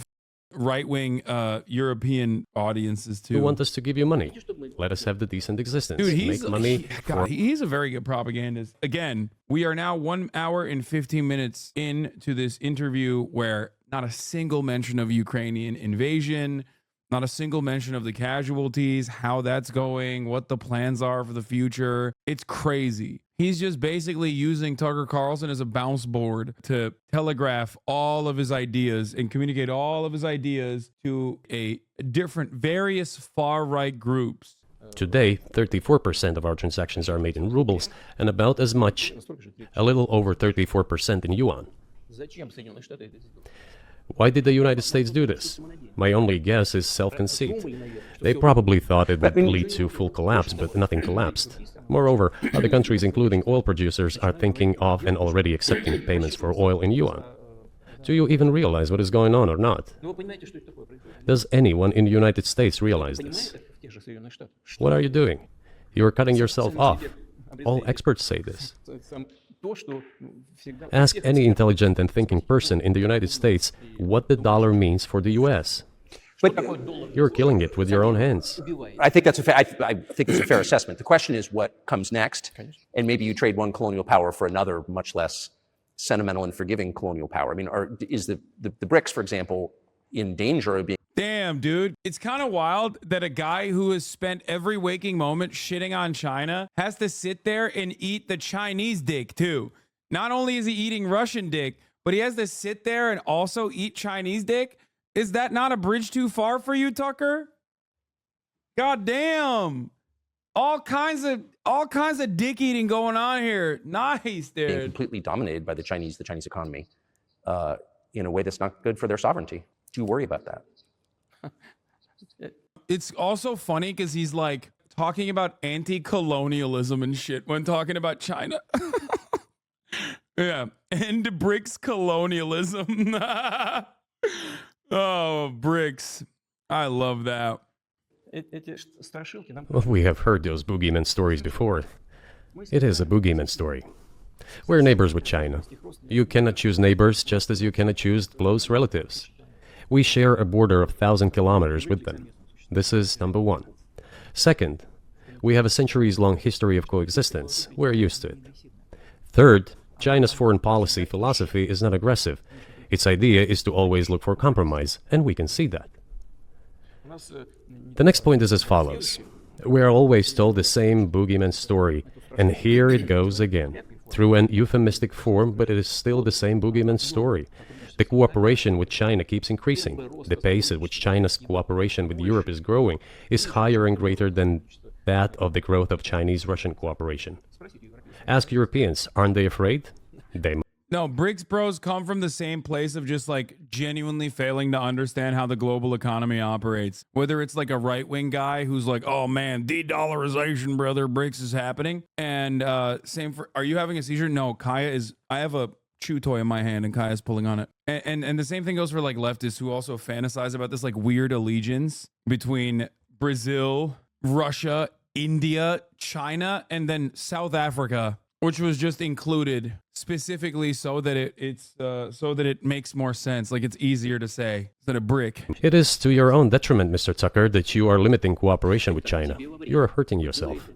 right-wing European audiences too. You want us to give you money. Let us have the decent existence. Dude, he's, make money. he's a very good propagandist. Again, we are now 1 hour and 15 minutes into this interview where not a single mention of Ukrainian invasion, not a single mention of the casualties, how that's going, what the plans are for the future. It's crazy. He's just basically using Tucker Carlson as a bounce board to telegraph all of his ideas and communicate all of his ideas to various far-right groups. Today, 34% of our transactions are made in rubles, and about as much, a little over 34% in yuan. Why did the United States do this? My only guess is self-conceit. They probably thought it would lead to full collapse, but nothing collapsed. Moreover, other countries, including oil producers, are thinking of and already accepting payments for oil in yuan. Do you even realize what is going on or not? Does anyone in the United States realize this? What are you doing? You are cutting yourself off. All experts say this. Ask any intelligent and thinking person in the United States what the dollar means for the U.S. But you're killing it with your own hands. I think that's I think it's a fair assessment. The question is what comes next, and maybe you trade one colonial power for another, much less sentimental and forgiving colonial power. I mean, is the BRICS, for example, in danger of being? Damn, dude. It's kind of wild that a guy who has spent every waking moment shitting on China has to sit there and eat the Chinese dick, too. Not only is he eating Russian dick, but he has to sit there and also eat Chinese dick. Is that not a bridge too far for you, Tucker? God damn. All kinds of dick eating going on here. Nice, dude. Being completely dominated by the Chinese economy in a way that's not good for their sovereignty. Do you worry about that? It's also funny because he's like talking about anti-colonialism and shit when talking about China. Yeah, end BRICS colonialism. Oh, BRICS. I love that. Well, we have heard those boogeyman stories before. It is a boogeyman story. We're neighbors with China. You cannot choose neighbors just as you cannot choose close relatives. We share a border of 1,000 kilometers with them. This is number one. Second, we have a centuries-long history of coexistence. We're used to it. Third, China's foreign policy philosophy is not aggressive. Its idea is to always look for compromise, and we can see that. The next point is as follows. We are always told the same boogeyman story, and here it goes again. Through an euphemistic form, but it is still the same boogeyman story. The cooperation with China keeps increasing. The pace at which China's cooperation with Europe is growing is higher and greater than that of the growth of Chinese-Russian cooperation. Ask Europeans, aren't they afraid? They must. No, BRICS bros come from the same place of just like genuinely failing to understand how the global economy operates. Whether it's like a right-wing guy who's like, oh man, de-dollarization, brother, BRICS is happening. And same for, are you having a seizure? No, Kaya is, I have a chew toy in my hand and Kaya's pulling on it. And the same thing goes for like leftists who also fantasize about this like weird allegiance between Brazil, Russia, India, China, and then South Africa, which was just included specifically so that it makes more sense. Like it's easier to say than a brick. It is to your own detriment, Mr. Tucker, that you are limiting cooperation with China. You are hurting yourself.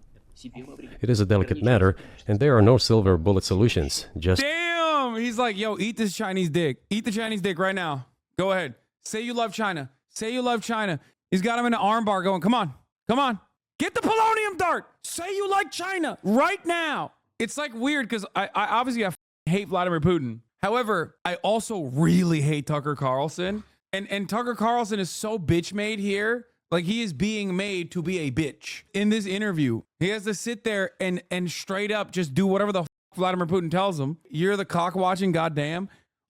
It is a delicate matter, and there are no silver bullet solutions. Just Damn! He's like, yo, eat this Chinese dick. Eat the Chinese dick right now. Go ahead. Say you love China. Say you love China. He's got him in an armbar going, come on. Come on. Get the polonium dart. Say you like China right now. It's like weird because I obviously hate Vladimir Putin. However, I also really hate Tucker Carlson. And Tucker Carlson is so bitch made here. Like he is being made to be a bitch. In this interview, he has to sit there and straight up just do whatever the Vladimir Putin tells him. You're the cock watching, goddamn.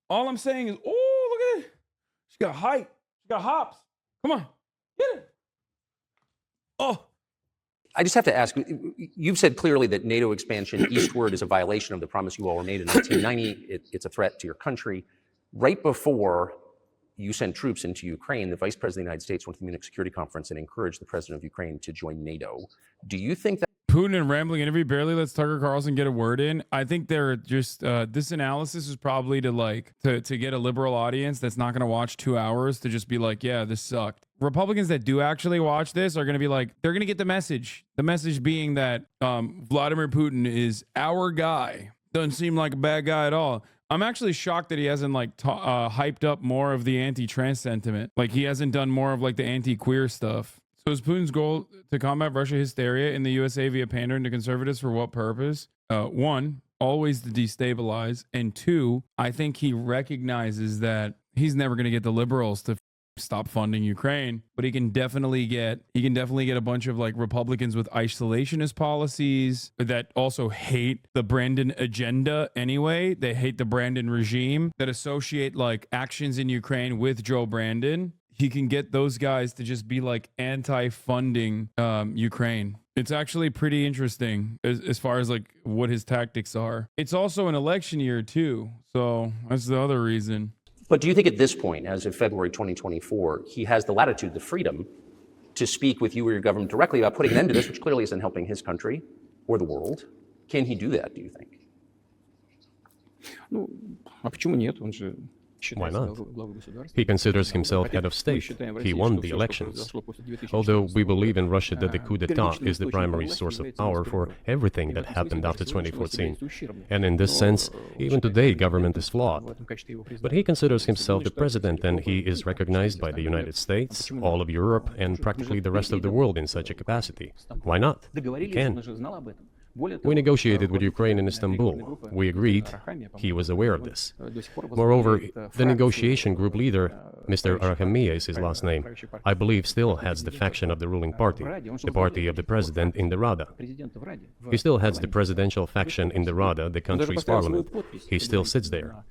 All I'm saying is, oh, look at it. She got height. She got hops. Come on. Get it. Oh. I just have to ask, you've said clearly that NATO expansion eastward is a violation of the promise you all were made in 1990. It's a threat to your country. Right before you sent troops into Ukraine, the Vice President of the United States went to the Munich Security Conference and encouraged the President of Ukraine to join NATO. Do you think that Putin in rambling interview barely lets Tucker Carlson get a word in? I think they're just this analysis is probably to get a liberal audience that's not going to watch 2 hours to just be like, yeah, this sucked. Republicans that do actually watch this are going to be like, they're going to get the message. The message being that Vladimir Putin is our guy. Doesn't seem like a bad guy at all. I'm actually shocked that he hasn't like hyped up more of the anti-trans sentiment. Like he hasn't done more of like the anti-queer stuff. So is Putin's goal to combat Russia hysteria in the USA via pandering to conservatives for what purpose? One, always to destabilize. And two, I think he recognizes that he's never going to get the liberals to stop funding Ukraine, but he can definitely get a bunch of like Republicans with isolationist policies that also hate the Brandon agenda anyway. They hate the Brandon regime, that associate like actions in Ukraine with Joe Brandon. He can get those guys to just be like anti-funding Ukraine. It's actually pretty interesting as far as like what his tactics are. It's also an election year too, so that's the other reason. But do you think at this point, as of February 2024, he has the latitude, the freedom to speak with you or your government directly about putting an end to this, which clearly isn't helping his country or the world? Can he do that, do you think? Why not? He considers himself head of state. He won the elections. Although we believe in Russia that the coup d'etat is the primary source of power for everything that happened after 2014. And in this sense, even today, government is flawed. But he considers himself the president, and he is recognized by the United States, all of Europe, and practically the rest of the world in such a capacity. Why not? He can. We negotiated with Ukraine in Istanbul. We agreed. He was aware of this. Moreover, the negotiation group leader, Mr. Arhamia is his last name, I believe still heads the faction of the ruling party, the party of the president in the Rada. He still heads the presidential faction in the Rada, the country's parliament. He still sits there.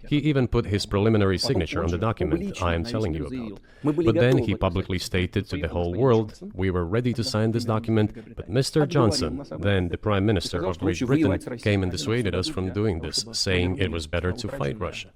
He even put his preliminary signature on the document I am telling you about. But then he publicly stated to the whole world, we were ready to sign this document, but Mr. Johnson, then the Prime Minister of Great Britain, came and dissuaded us from doing this, saying it was better to fight Russia.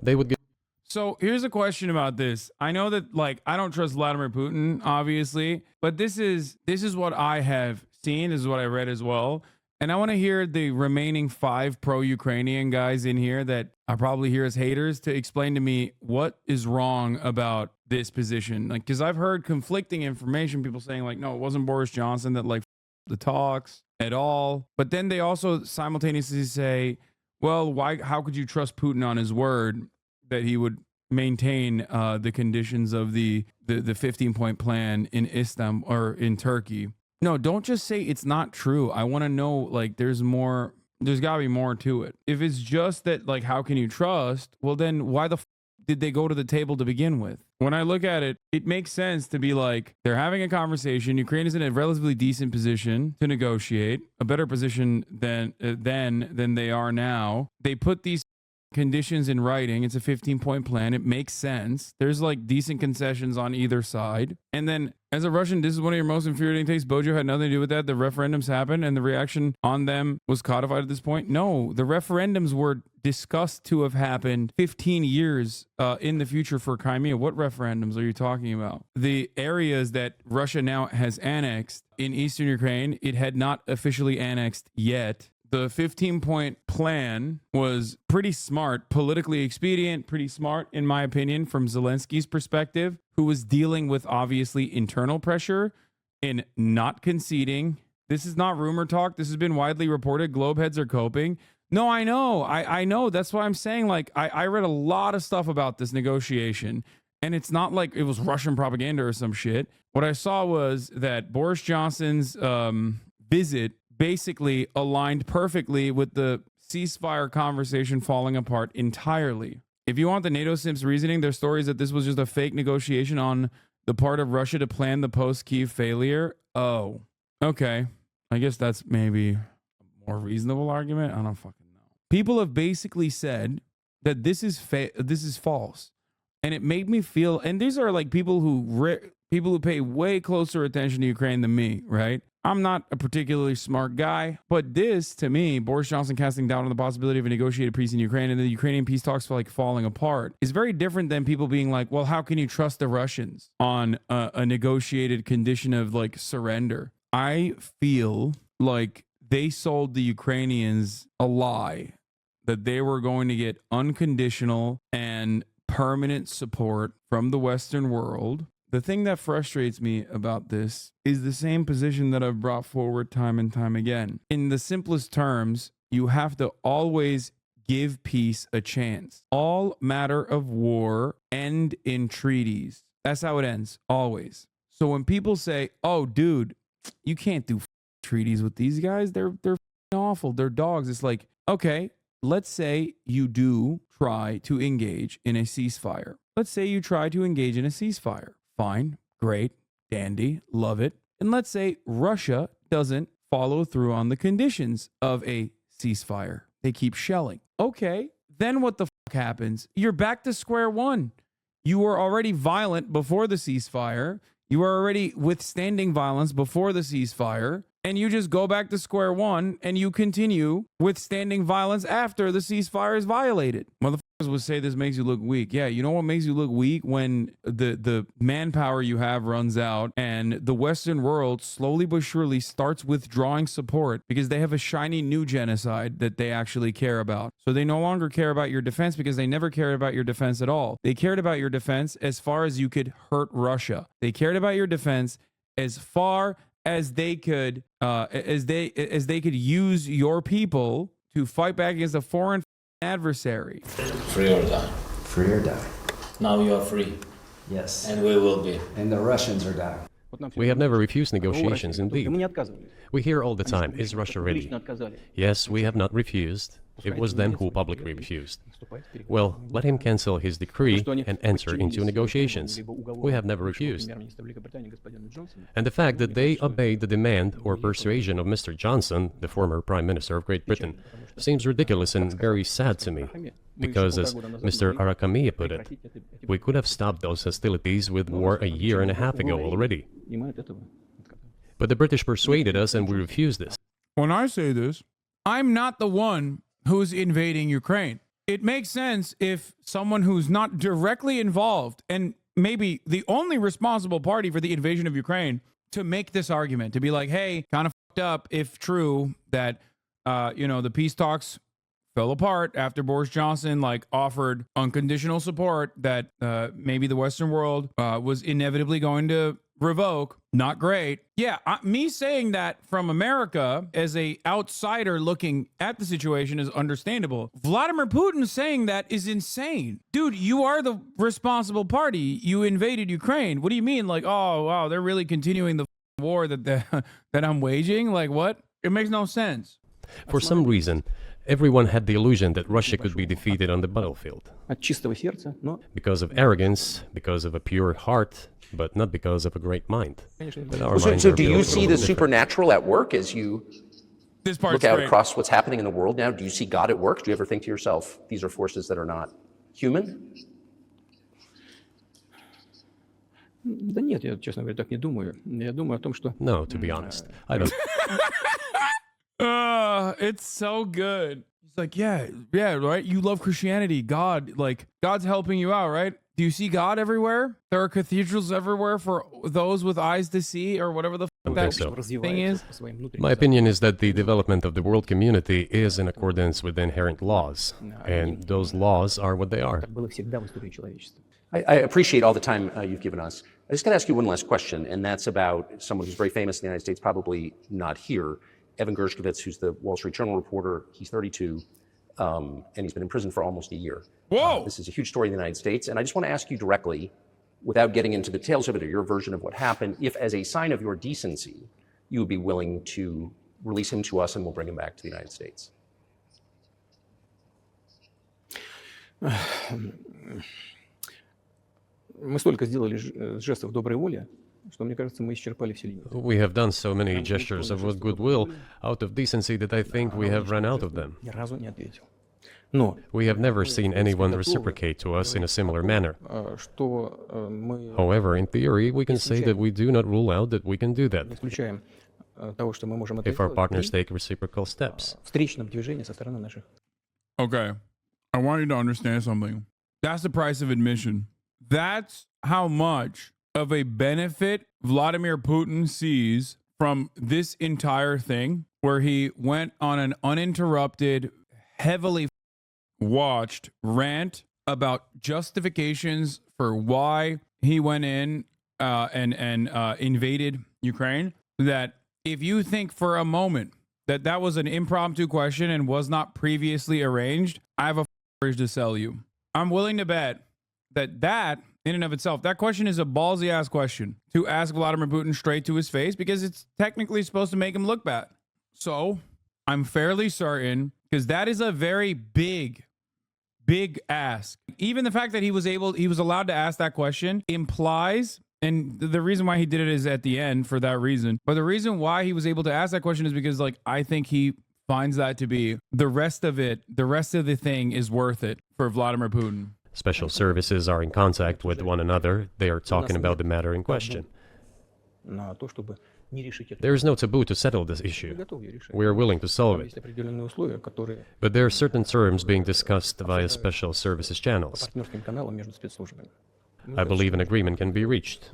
They would get. So here's a question about this. I know that like I don't trust Vladimir Putin, obviously, but this is what I have seen, this is what I read as well. And I want to hear the remaining 5 pro-Ukrainian guys in here that I probably hear as haters to explain to me what is wrong about this position. Like, because I've heard conflicting information, people saying like, no, it wasn't Boris Johnson that like the talks at all. But then they also simultaneously say, well, how could you trust Putin on his word that he would maintain the conditions of the 15-point plan in Istanbul or in Turkey? No, don't just say it's not true. I want to know, like, there's got to be more to it. If it's just that, like, how can you trust? Well, then why the did they go to the table to begin with? When I look at it, it makes sense to be like, they're having a conversation. Ukraine is in a relatively decent position to negotiate, a better position than they are now. They put these conditions in writing. It's a 15-point plan. It makes sense. There's like decent concessions on either side. And then as a Russian, this is one of your most infuriating takes. Bojo had nothing to do with that. The referendums happened and the reaction on them was codified at this point. No, the referendums were discussed to have happened 15 years in the future for Crimea. What referendums are you talking about? The areas that Russia now has annexed in eastern Ukraine, it had not officially annexed yet. The 15-point plan was pretty smart, politically expedient, pretty smart, in my opinion, from Zelensky's perspective, who was dealing with obviously internal pressure in not conceding. This is not rumor talk. This has been widely reported. Globeheads are coping. No, I know. I know. That's why I'm saying, like, I read a lot of stuff about this negotiation, and it's not like it was Russian propaganda or some shit. What I saw was that Boris Johnson's visit basically aligned perfectly with the ceasefire conversation falling apart entirely. If you want the NATO simps reasoning, their story is that this was just a fake negotiation on the part of Russia to plan the post-Kyiv failure. Oh, okay. I guess that's maybe a more reasonable argument. I don't fucking know. People have basically said that this is false. And it made me feel, and these are like people who pay way closer attention to Ukraine than me, right? I'm not a particularly smart guy, but this, to me, Boris Johnson casting doubt on the possibility of a negotiated peace in Ukraine and the Ukrainian peace talks like falling apart is very different than people being like, well, how can you trust the Russians on a negotiated condition of like surrender? I feel like they sold the Ukrainians a lie that they were going to get unconditional and permanent support from the Western world. The thing that frustrates me about this is the same position that I've brought forward time and time again. In the simplest terms, you have to always give peace a chance. All matter of war end in treaties. That's how it ends, always. So when people say, oh, dude, you can't do treaties with these guys, they're awful, they're dogs. It's like, okay, let's say you do try to engage in a ceasefire. Let's say you try to engage in a ceasefire. Fine, great, dandy, love it. And let's say Russia doesn't follow through on the conditions of a ceasefire. They keep shelling. Okay, then what the fuck happens? You're back to square one. You were already violent before the ceasefire. You were already withstanding violence before the ceasefire. And you just go back to square one and you continue withstanding violence after the ceasefire is violated. Motherfuckers would say this makes you look weak. Yeah, you know what makes you look weak? When the manpower you have runs out and the Western world slowly but surely starts withdrawing support because they have a shiny new genocide that they actually care about. So they no longer care about your defense because they never cared about your defense at all. They cared about your defense as far as you could hurt Russia. They cared about your defense as far as they could use your people to fight back against a foreign adversary. Free or die. Free or die. Now you are free. Yes. And we will be. And the Russians are dying. We have never refused negotiations, indeed. We hear all the time, is Russia ready? Yes, we have not refused. It was them who publicly refused. Well, let him cancel his decree and enter into negotiations. We have never refused. And the fact that they obeyed the demand or persuasion of Mr. Johnson, the former Prime Minister of Great Britain, seems ridiculous and very sad to me. Because, as Mr. Arakamiya put it, we could have stopped those hostilities with war a year and a half ago already. But the British persuaded us and we refused this. When I say this, I'm not the one who's invading Ukraine. It makes sense if someone who's not directly involved and maybe the only responsible party for the invasion of Ukraine to make this argument, to be like, hey, kind of fucked up if true that, the peace talks fell apart after Boris Johnson offered unconditional support that maybe the Western world was inevitably going to revoke. Not great. Yeah, me saying that from America as a outsider looking at the situation is understandable. Vladimir Putin saying that is insane. Dude, you are the responsible party. You invaded Ukraine. What do you mean? Oh, wow, they're really continuing the war that I'm waging? What? It makes no sense. For some reason, everyone had the illusion that Russia could be defeated on the battlefield. Because of arrogance, because of a pure heart, but not because of a great mind. So do you see the supernatural at work as you This part's look out great. across what's happening in the world now, do you see God at work? Do you ever think to yourself, these are forces that are not human? Да нет, я, честно говоря, так не думаю. Я думаю о том, что... No, to be honest, I don't. It's so good. He's like, yeah, right. You love Christianity. God, like, God's helping you out, right? Do you see God everywhere? There are cathedrals everywhere for those with eyes to see, or whatever the I that don't think so. thing is. My opinion is that the development of the world community is in accordance with inherent laws, and those laws are what they are. Так было всегда в истории человечества. I appreciate all the time you've given us. I just got to ask you one last question, and that's about someone who's very famous in the United States, probably not here, Evan Gershkovich, who's the Wall Street Journal reporter. He's 32, and he's been in prison for almost a year. Whoa! This is a huge story in the United States, and I just want to ask you directly, without getting into the details of it or your version of what happened, if as a sign of your decency, you would be willing to release him to us and we'll bring him back to the United States. Мы столько сделали жестов доброй воли, что, мне кажется, мы исчерпали все лимиты. We have done so many gestures of goodwill out of decency that I think we have run out of them. Ни разу не ответил. Но We have never seen anyone reciprocate to us in a similar manner. что мы However, in theory, we can say that we do not rule out that we can do that не исключаем того, что мы можем это if our сделать partners при take reciprocal steps. встречном движении со стороны наших. Okay. I want you to understand something. That's the price of admission. That's how much of a benefit Vladimir Putin sees from this entire thing, where he went on an uninterrupted, heavily watched rant about justifications for why he went in and invaded Ukraine. That if you think for a moment that that was an impromptu question and was not previously arranged, I have a urge to sell you. I'm willing to bet that in and of itself, that question is a ballsy ass question to ask Vladimir Putin straight to his face, because it's technically supposed to make him look bad. So I'm fairly certain, because that is a very big ask. Even the fact that he was allowed to ask that question implies, and the reason why he did it is at the end for that reason. But the reason why he was able to ask that question is because, like, I think he finds that to be the rest of the thing is worth it for Vladimir Putin. Special services are in contact with one another. They are talking about the matter in question. На то, чтобы не решить это. There is no taboo to settle this issue. We are willing to solve it. Есть определенные условия, которые But there are certain terms being discussed via special services по channels. партнерским каналам между спецслужбами. I believe an agreement can be reached.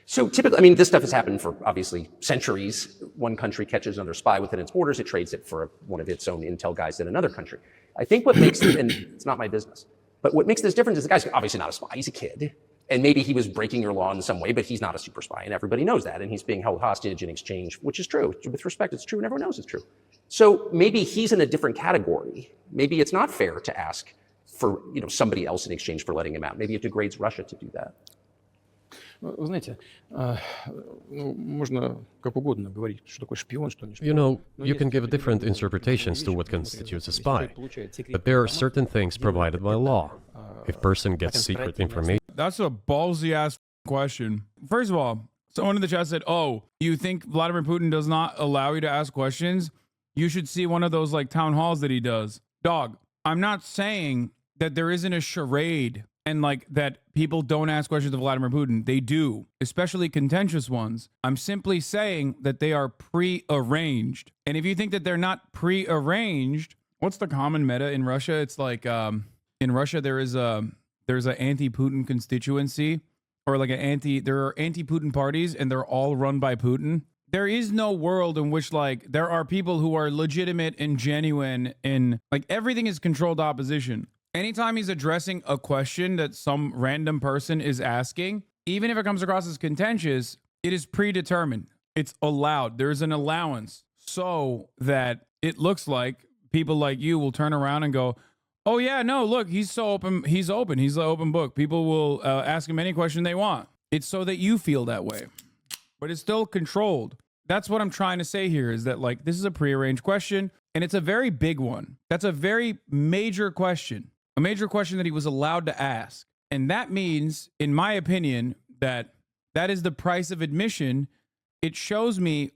So typically, I mean, this stuff has happened for obviously centuries. One country catches another spy within its borders, it trades it for one of its own intel guys in another country. I think what makes it, and it's not my business, but what makes this different is the guy's obviously not a spy, he's a kid. And maybe he was breaking your law in some way, but he's not a super spy, and everybody knows that. And he's being held hostage in exchange, which is true. With respect, it's true, and everyone knows it's true. So maybe he's in a different category. Maybe it's not fair to ask for somebody else in exchange for letting him out. Maybe it degrades Russia to do that. Вы знаете, можно как угодно говорить, что такое шпион, что не шпион. You know, you can give different interpretations to what constitutes a spy, but there are certain things provided by law. If person gets secret information, That's a ballsy ass question. First of all, someone in the chat said, "Oh, you think Vladimir Putin does not allow you to ask questions? You should see one of those like town halls that he does." Dog, I'm not saying that there isn't a charade and like that people don't ask questions of Vladimir Putin. They do, especially contentious ones. I'm simply saying that they are pre-arranged. And if you think that they're not pre-arranged, what's the common meta in Russia? It's like in Russia there's an anti-Putin constituency, or like there are anti-Putin parties, and they're all run by Putin. There is no world in which like there are people who are legitimate and genuine, and like everything is controlled opposition. Anytime he's addressing a question that some random person is asking, even if it comes across as contentious, it is predetermined. It's allowed. There's an allowance so that it looks like people like you will turn around and go, "Oh yeah, no, look, he's so open. He's open. He's an open book. People will ask him any question they want." It's so that you feel that way, but it's still controlled. That's what I'm trying to say here, is that like this is a prearranged question, and it's a very big one. That's a very major question. A major question that he was allowed to ask. And that means, in my opinion, that is the price of admission. It shows me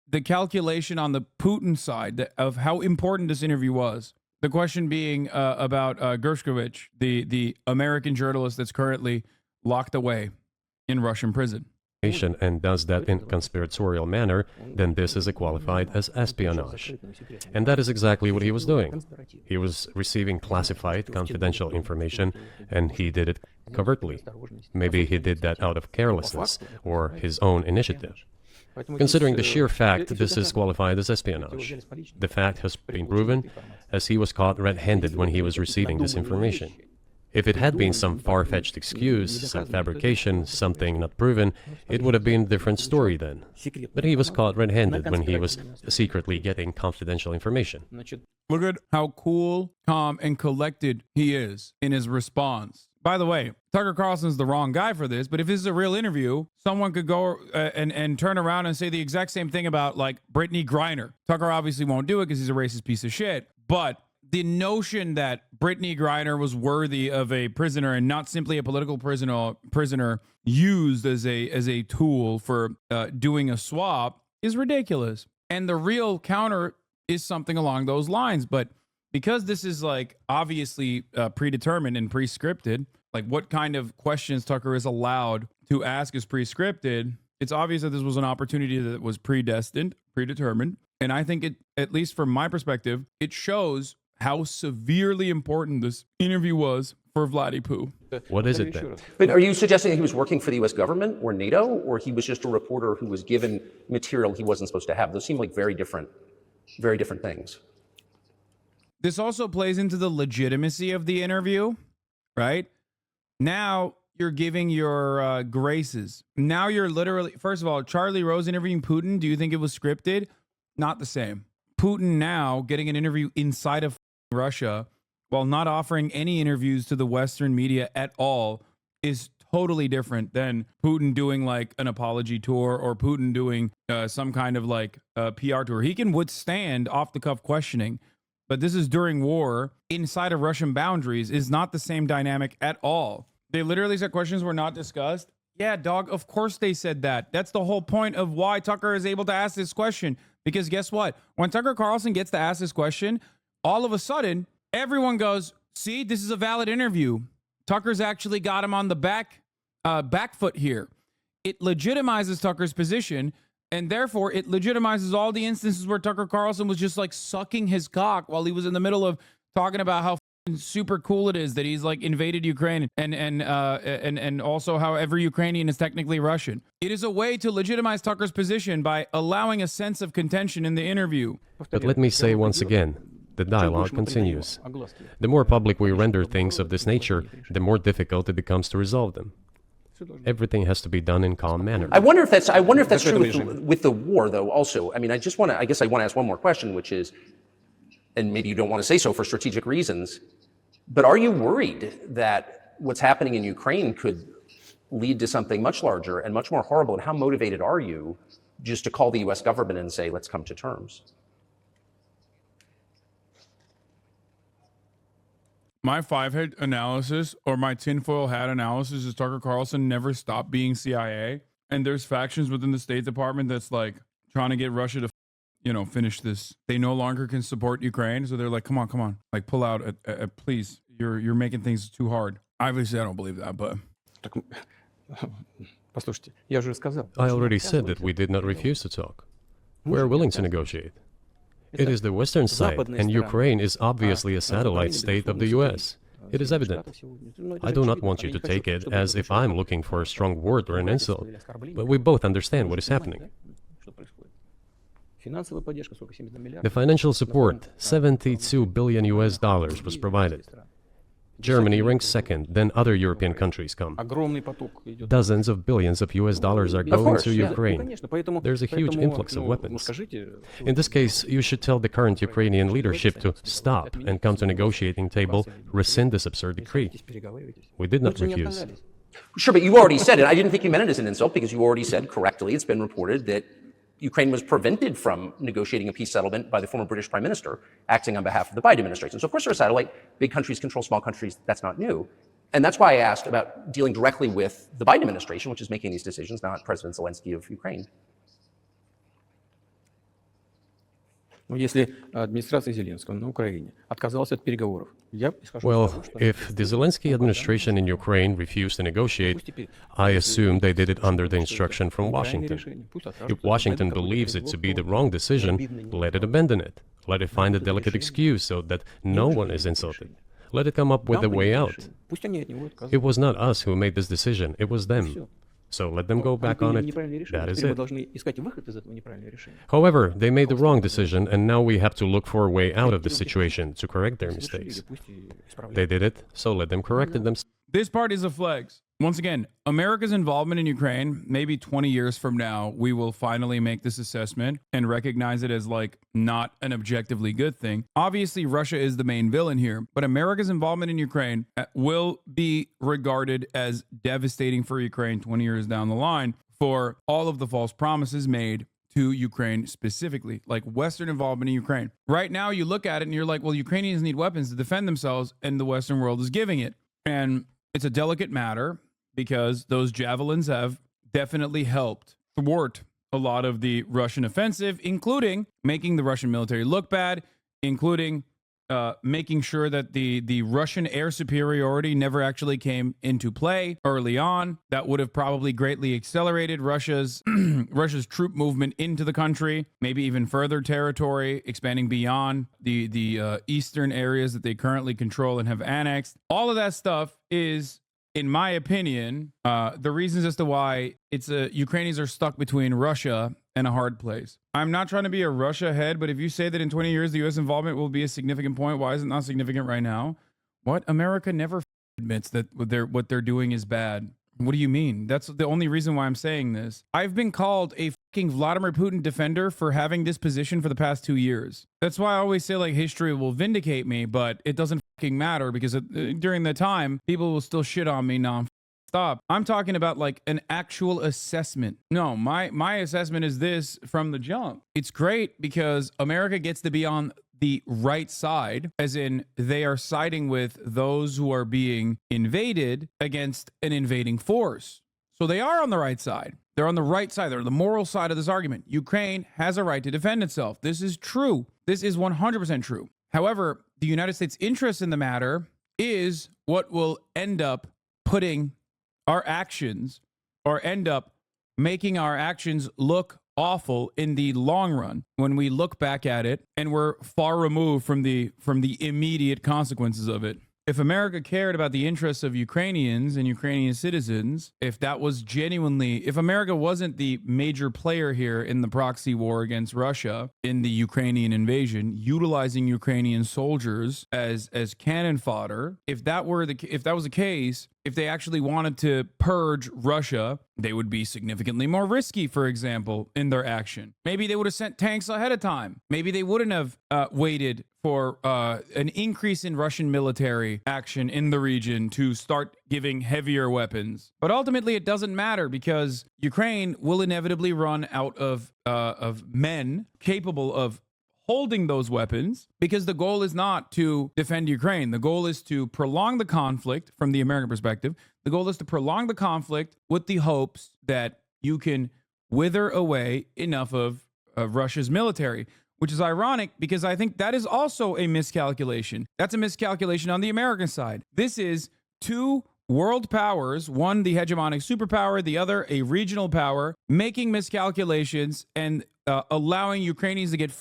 the calculation on the Putin side of how important this interview was. The question being about Gershkovich, the American journalist that's currently locked away in Russian prison. And does that in conspiratorial manner, then this is qualified as espionage. And that is exactly what he was doing. He was receiving classified, confidential information, and he did it covertly. Maybe he did that out of carelessness or his own initiative. Considering the sheer fact this is qualified as espionage, the fact has been proven as he was caught red-handed when he was receiving this information. If it had been some far-fetched excuse, some fabrication, something not proven, it would have been a different story then. But he was caught red-handed when he was secretly getting confidential information. Look at how cool, calm, and collected he is in his response. By the way, Tucker Carlson's the wrong guy for this, but if this is a real interview, someone could go and turn around and say the exact same thing about, like, Brittany Griner. Tucker obviously won't do it because he's a racist piece of shit, but the notion that Brittany Griner was worthy of a prisoner and not simply a political prisoner used as a tool for doing a swap is ridiculous. And the real counter is something along those lines. But because this is, like, obviously predetermined and pre-scripted, like what kind of questions Tucker is allowed to ask is pre-scripted, it's obvious that this was an opportunity that was predestined, predetermined. And I think it, at least from my perspective, it shows how severely important this interview was for Vladimir Putin. What is it then? But are you suggesting that he was working for the U.S. government or NATO, or he was just a reporter who was given material he wasn't supposed to have? Those seem like very different things. This also plays into the legitimacy of the interview, right? Now you're giving your graces. Now you're literally, first of all, Charlie Rose interviewing Putin, do you think it was scripted? Not the same. Putin now getting an interview inside of Russia while not offering any interviews to the Western media at all is totally different than Putin doing like an apology tour or Putin doing some kind of like PR tour. He can withstand off the cuff questioning, but this is during war inside of Russian boundaries is not the same dynamic at all. They literally said questions were not discussed. Yeah, dog, of course they said that. That's the whole point of why Tucker is able to ask this question. Because guess what? When Tucker Carlson gets to ask this question, all of a sudden, everyone goes, see, this is a valid interview. Tucker's actually got him on the back foot here. It legitimizes Tucker's position, and therefore it legitimizes all the instances where Tucker Carlson was just like sucking his cock while he was in the middle of talking about how super cool it is that he's like invaded Ukraine and also how every Ukrainian is technically Russian. It is a way to legitimize Tucker's position by allowing a sense of contention in the interview. But let me say once again, the dialogue continues. The more public we render things of this nature, the more difficult it becomes to resolve them. Everything has to be done in calm manner. I wonder if that's true with the war, though. Also, I mean, I guess I want to ask one more question, which is, and maybe you don't want to say so for strategic reasons, but are you worried that what's happening in Ukraine could lead to something much larger and much more horrible? And how motivated are you just to call the U.S. government and say, let's come to terms? My five-head analysis or my tinfoil hat analysis is Tucker Carlson never stopped being CIA. And there's factions within the State Department that's like trying to get Russia to finish this. They no longer can support Ukraine, so they're like, come on, like pull out, please. You're making things too hard. Obviously, I don't believe that, but I already said that we did not refuse to talk. We are willing to negotiate. It is the Western side, and Ukraine is obviously a satellite state of the U.S. It is evident. I do not want you to take it as if I'm looking for a strong word or an insult, but we both understand what is happening. The financial support, $72 billion was provided. Germany ranks second, then other European countries come. Dozens of billions of US dollars are going to Ukraine. There's a huge influx of weapons. In this case, you should tell the current Ukrainian leadership to stop and come to a negotiating table, rescind this absurd decree. We did not refuse. Sure, but you already said it. I didn't think you meant it as an insult because you already said correctly, it's been reported that Ukraine was prevented from negotiating a peace settlement by the former British Prime Minister acting on behalf of the Biden administration. So of course they're a satellite. Big countries control small countries. That's not new. And that's why I asked about dealing directly with the Biden administration, which is making these decisions, not President Zelensky of Ukraine. Но если администрация Зеленского на Украине отказалась от переговоров, я исхожу из Well, того, что... if the Zelensky administration in Ukraine refused to negotiate, I assume they did it under the instruction from Washington. If Washington believes it to be the wrong decision, let it abandon it. Let it find a delicate excuse so that no one is insulted. Let it come up with a way out. Пусть они от него отказываются. It was not us who made this decision, it was them. So let them go back on it. That is Мы it. должны искать выход из этого неправильного решения. However, they made the wrong decision, and now we have to look for a way out of the situation to correct their mistakes. They did it, so let them correct it themselves. This part is a flex. Once again, America's involvement in Ukraine, maybe 20 years from now, we will finally make this assessment and recognize it as like not an objectively good thing. Obviously, Russia is the main villain here, but America's involvement in Ukraine will be regarded as devastating for Ukraine 20 years down the line for all of the false promises made to Ukraine specifically, like Western involvement in Ukraine. Right now, you look at it and you're like, well, Ukrainians need weapons to defend themselves, and the Western world is giving it. And it's a delicate matter because those javelins have definitely helped thwart a lot of the Russian offensive, including making the Russian military look bad, including making sure that the Russian air superiority never actually came into play early on. That would have probably greatly accelerated Russia's troop movement into the country, maybe even further territory, expanding beyond the eastern areas that they currently control and have annexed. All of that stuff is, in my opinion, the reasons as to why Ukrainians are stuck between Russia and a hard place. I'm not trying to be a Russia head, but if you say that in 20 years the U.S. involvement will be a significant point, why is it not significant right now? What? America never admits that what they're doing is bad. What do you mean? That's the only reason why I'm saying this. I've been called a fucking Vladimir Putin defender for having this position for the past 2 years. That's why I always say like history will vindicate me, but it doesn't fucking matter because during the time people will still shit on me non-stop. I'm talking about like an actual assessment. No, my assessment is this from the jump. It's great because America gets to be on the right side, as in they are siding with those who are being invaded against an invading force. So they are on the right side. They're on the right side. They're on the moral side of this argument. Ukraine has a right to defend itself. This is true. This is 100% true. However, the United States' interest in the matter is what will end up putting our actions, or end up making our actions look awful in the long run when we look back at it and we're far removed from the immediate consequences of it. If America cared about the interests of Ukrainians and Ukrainian citizens, if that was genuinely, if America wasn't the major player here in the proxy war against Russia in the Ukrainian invasion, utilizing Ukrainian soldiers as cannon fodder, if that was the case, if they actually wanted to purge Russia, they would be significantly more risky, for example, in their action. Maybe they would have sent tanks ahead of time. Maybe they wouldn't have waited for an increase in Russian military action in the region to start giving heavier weapons. But ultimately, it doesn't matter because Ukraine will inevitably run out of men capable of holding those weapons, because the goal is not to defend Ukraine. The goal is to prolong the conflict from the American perspective. The goal is to prolong the conflict with the hopes that you can wither away enough of Russia's military, which is ironic because I think that is also a miscalculation. That's a miscalculation on the American side. This is two world powers, one the hegemonic superpower, the other a regional power, making miscalculations and allowing Ukrainians to get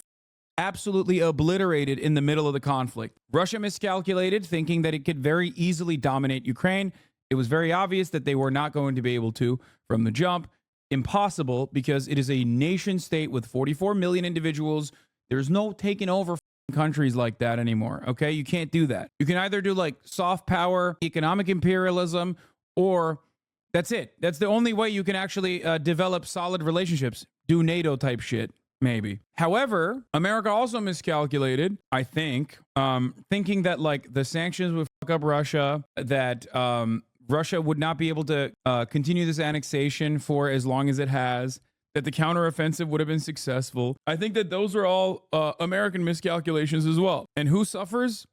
absolutely obliterated in the middle of the conflict. Russia miscalculated, thinking that it could very easily dominate Ukraine. It was very obvious that they were not going to be able to from the jump. Impossible, because it is a nation state with 44 million individuals. There's no taking over countries like that anymore. Okay, you can't do that. You can either do like soft power, economic imperialism, or that's it. That's the only way you can actually develop solid relationships. Do NATO type shit. Maybe. However, America also miscalculated, I think, thinking that like the sanctions would fuck up Russia, that Russia would not be able to continue this annexation for as long as it has, that the counteroffensive would have been successful. I think that those are all American miscalculations as well. And who suffers?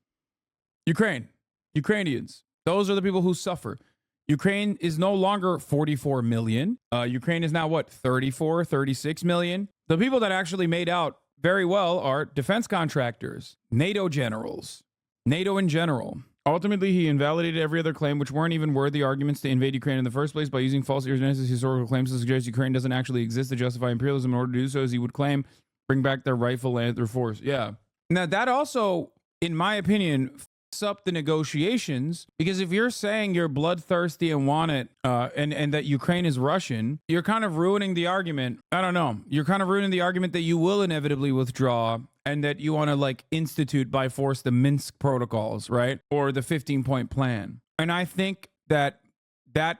Ukrainians. Those are the people who suffer. Ukraine is no longer 44 million. Ukraine is now what, 34, 36 million? The people that actually made out very well are defense contractors, NATO generals, NATO in general. Ultimately, he invalidated every other claim, which weren't even worthy arguments to invade Ukraine in the first place, by using false historical claims to suggest Ukraine doesn't actually exist to justify imperialism. In order to do so, as he would claim, bring back their rightful land through force. Yeah. Now, that also, in my opinion, fucks up the negotiations, because if you're saying you're bloodthirsty and want it, and that Ukraine is Russian, you're kind of ruining the argument. I don't know. You're kind of ruining the argument that you will inevitably withdraw, and that you want to like institute by force the Minsk protocols, right? Or the 15-point plan. And I think that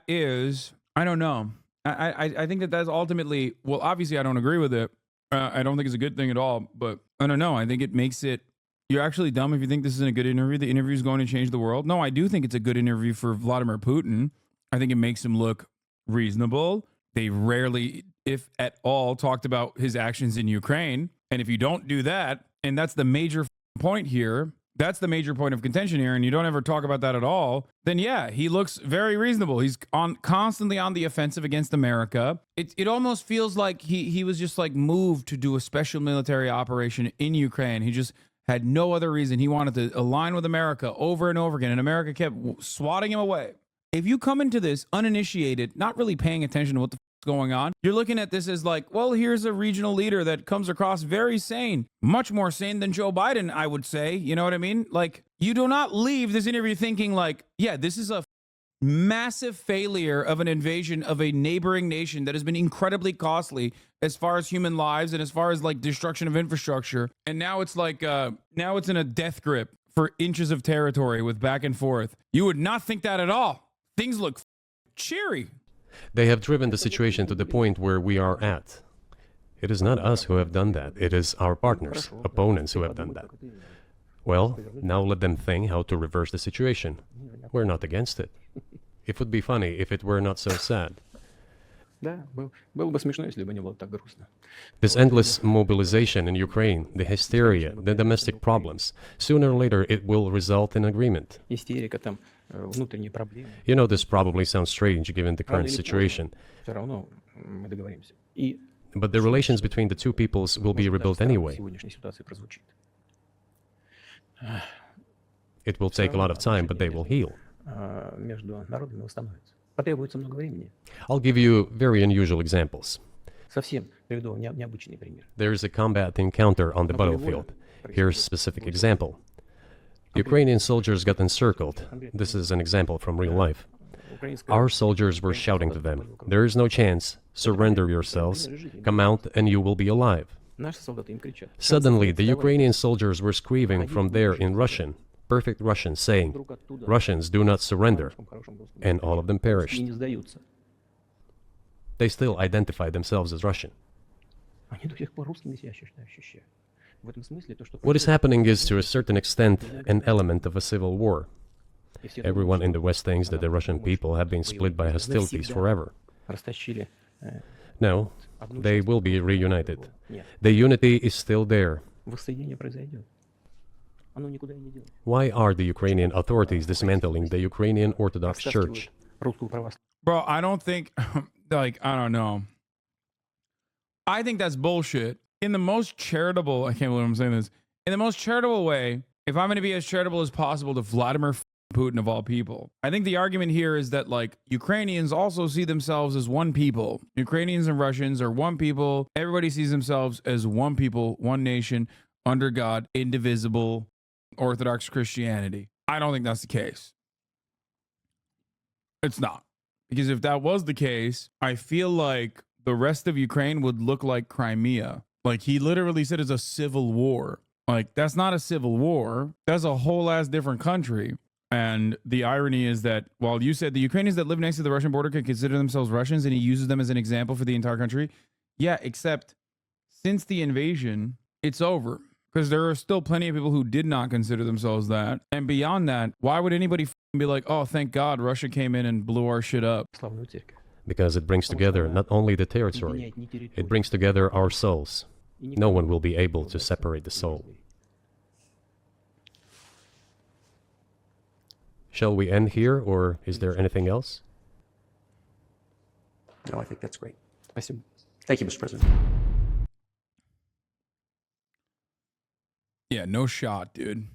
is, I don't know. I think that that's ultimately, well, obviously I don't agree with it. I don't think it's a good thing at all, but I don't know. I think it makes it, you're actually dumb if you think this isn't a good interview. The interview is going to change the world. No, I do think it's a good interview for Vladimir Putin. I think it makes him look reasonable. They rarely, if at all, talked about his actions in Ukraine. And if you don't do that, and that's the major point here, that's the major point of contention here, and you don't ever talk about that at all, then yeah, he looks very reasonable. He's constantly on the offensive against America. It almost feels like he was just like moved to do a special military operation in Ukraine. He just had no other reason. He wanted to align with America over and over again, and America kept swatting him away. If you come into this uninitiated, not really paying attention to what the going on, you're looking at this as like, well, here's a regional leader that comes across very sane, much more sane than Joe Biden, I would say. You know what I mean? Like, you do not leave this interview thinking like, yeah, this is a massive failure of an invasion of a neighboring nation that has been incredibly costly as far as human lives and as far as like destruction of infrastructure. And now it's like, now it's in a death grip for inches of territory with back and forth. You would not think that at all. Things look cheery. They have driven the situation to the point where we are at. It is not us who have done that. It is our partners, opponents who have done that. Well, now let them think how to reverse the situation. We're not against it. It would be funny if it were not so sad. This endless mobilization in Ukraine, the hysteria, the domestic problems, sooner or later it will result in agreement. You know, this probably sounds strange given the current situation. But the relations between the two peoples will be rebuilt anyway. It will take a lot of time, but they will heal. I'll give you very unusual examples. There is a combat encounter on the battlefield. Here's a specific example. Ukrainian soldiers got encircled. This is an example from real life. Our soldiers were shouting to them, "There is no chance. Surrender yourselves. Come out and you will be alive." Suddenly, the Ukrainian soldiers were screaming from there in Russian, perfect Russian, saying, "Russians, do not surrender." And all of them perished. They still identify themselves as Russian. What is happening is, to a certain extent, an element of a civil war. Everyone in the West thinks that the Russian people have been split by hostilities forever. No, they will be reunited. The unity is still there. Why are the Ukrainian authorities dismantling the Ukrainian Orthodox Church? Bro, I don't think, like, I don't know. I think that's bullshit. In the most charitable, I can't believe I'm saying this, in the most charitable way, if I'm going to be as charitable as possible to Vladimir Putin of all people, I think the argument here is that like Ukrainians also see themselves as one people. Ukrainians and Russians are one people. Everybody sees themselves as one people, one nation, under God, indivisible, Orthodox Christianity. I don't think that's the case. It's not. Because if that was the case, I feel like the rest of Ukraine would look like Crimea. Like, he literally said it's a civil war. Like, that's not a civil war. That's a whole ass different country. And the irony is that while you said the Ukrainians that live next to the Russian border can consider themselves Russians, and he uses them as an example for the entire country. Yeah, except since the invasion, it's over. Because there are still plenty of people who did not consider themselves that. And beyond that, why would anybody be like, oh, thank God Russia came in and blew our shit up? Because it brings together not only the territory, it brings together our souls. No one will be able to separate the soul. Shall we end here, or is there anything else? No, I think that's great. Thank you, Mr. President. Yeah, no shot, dude.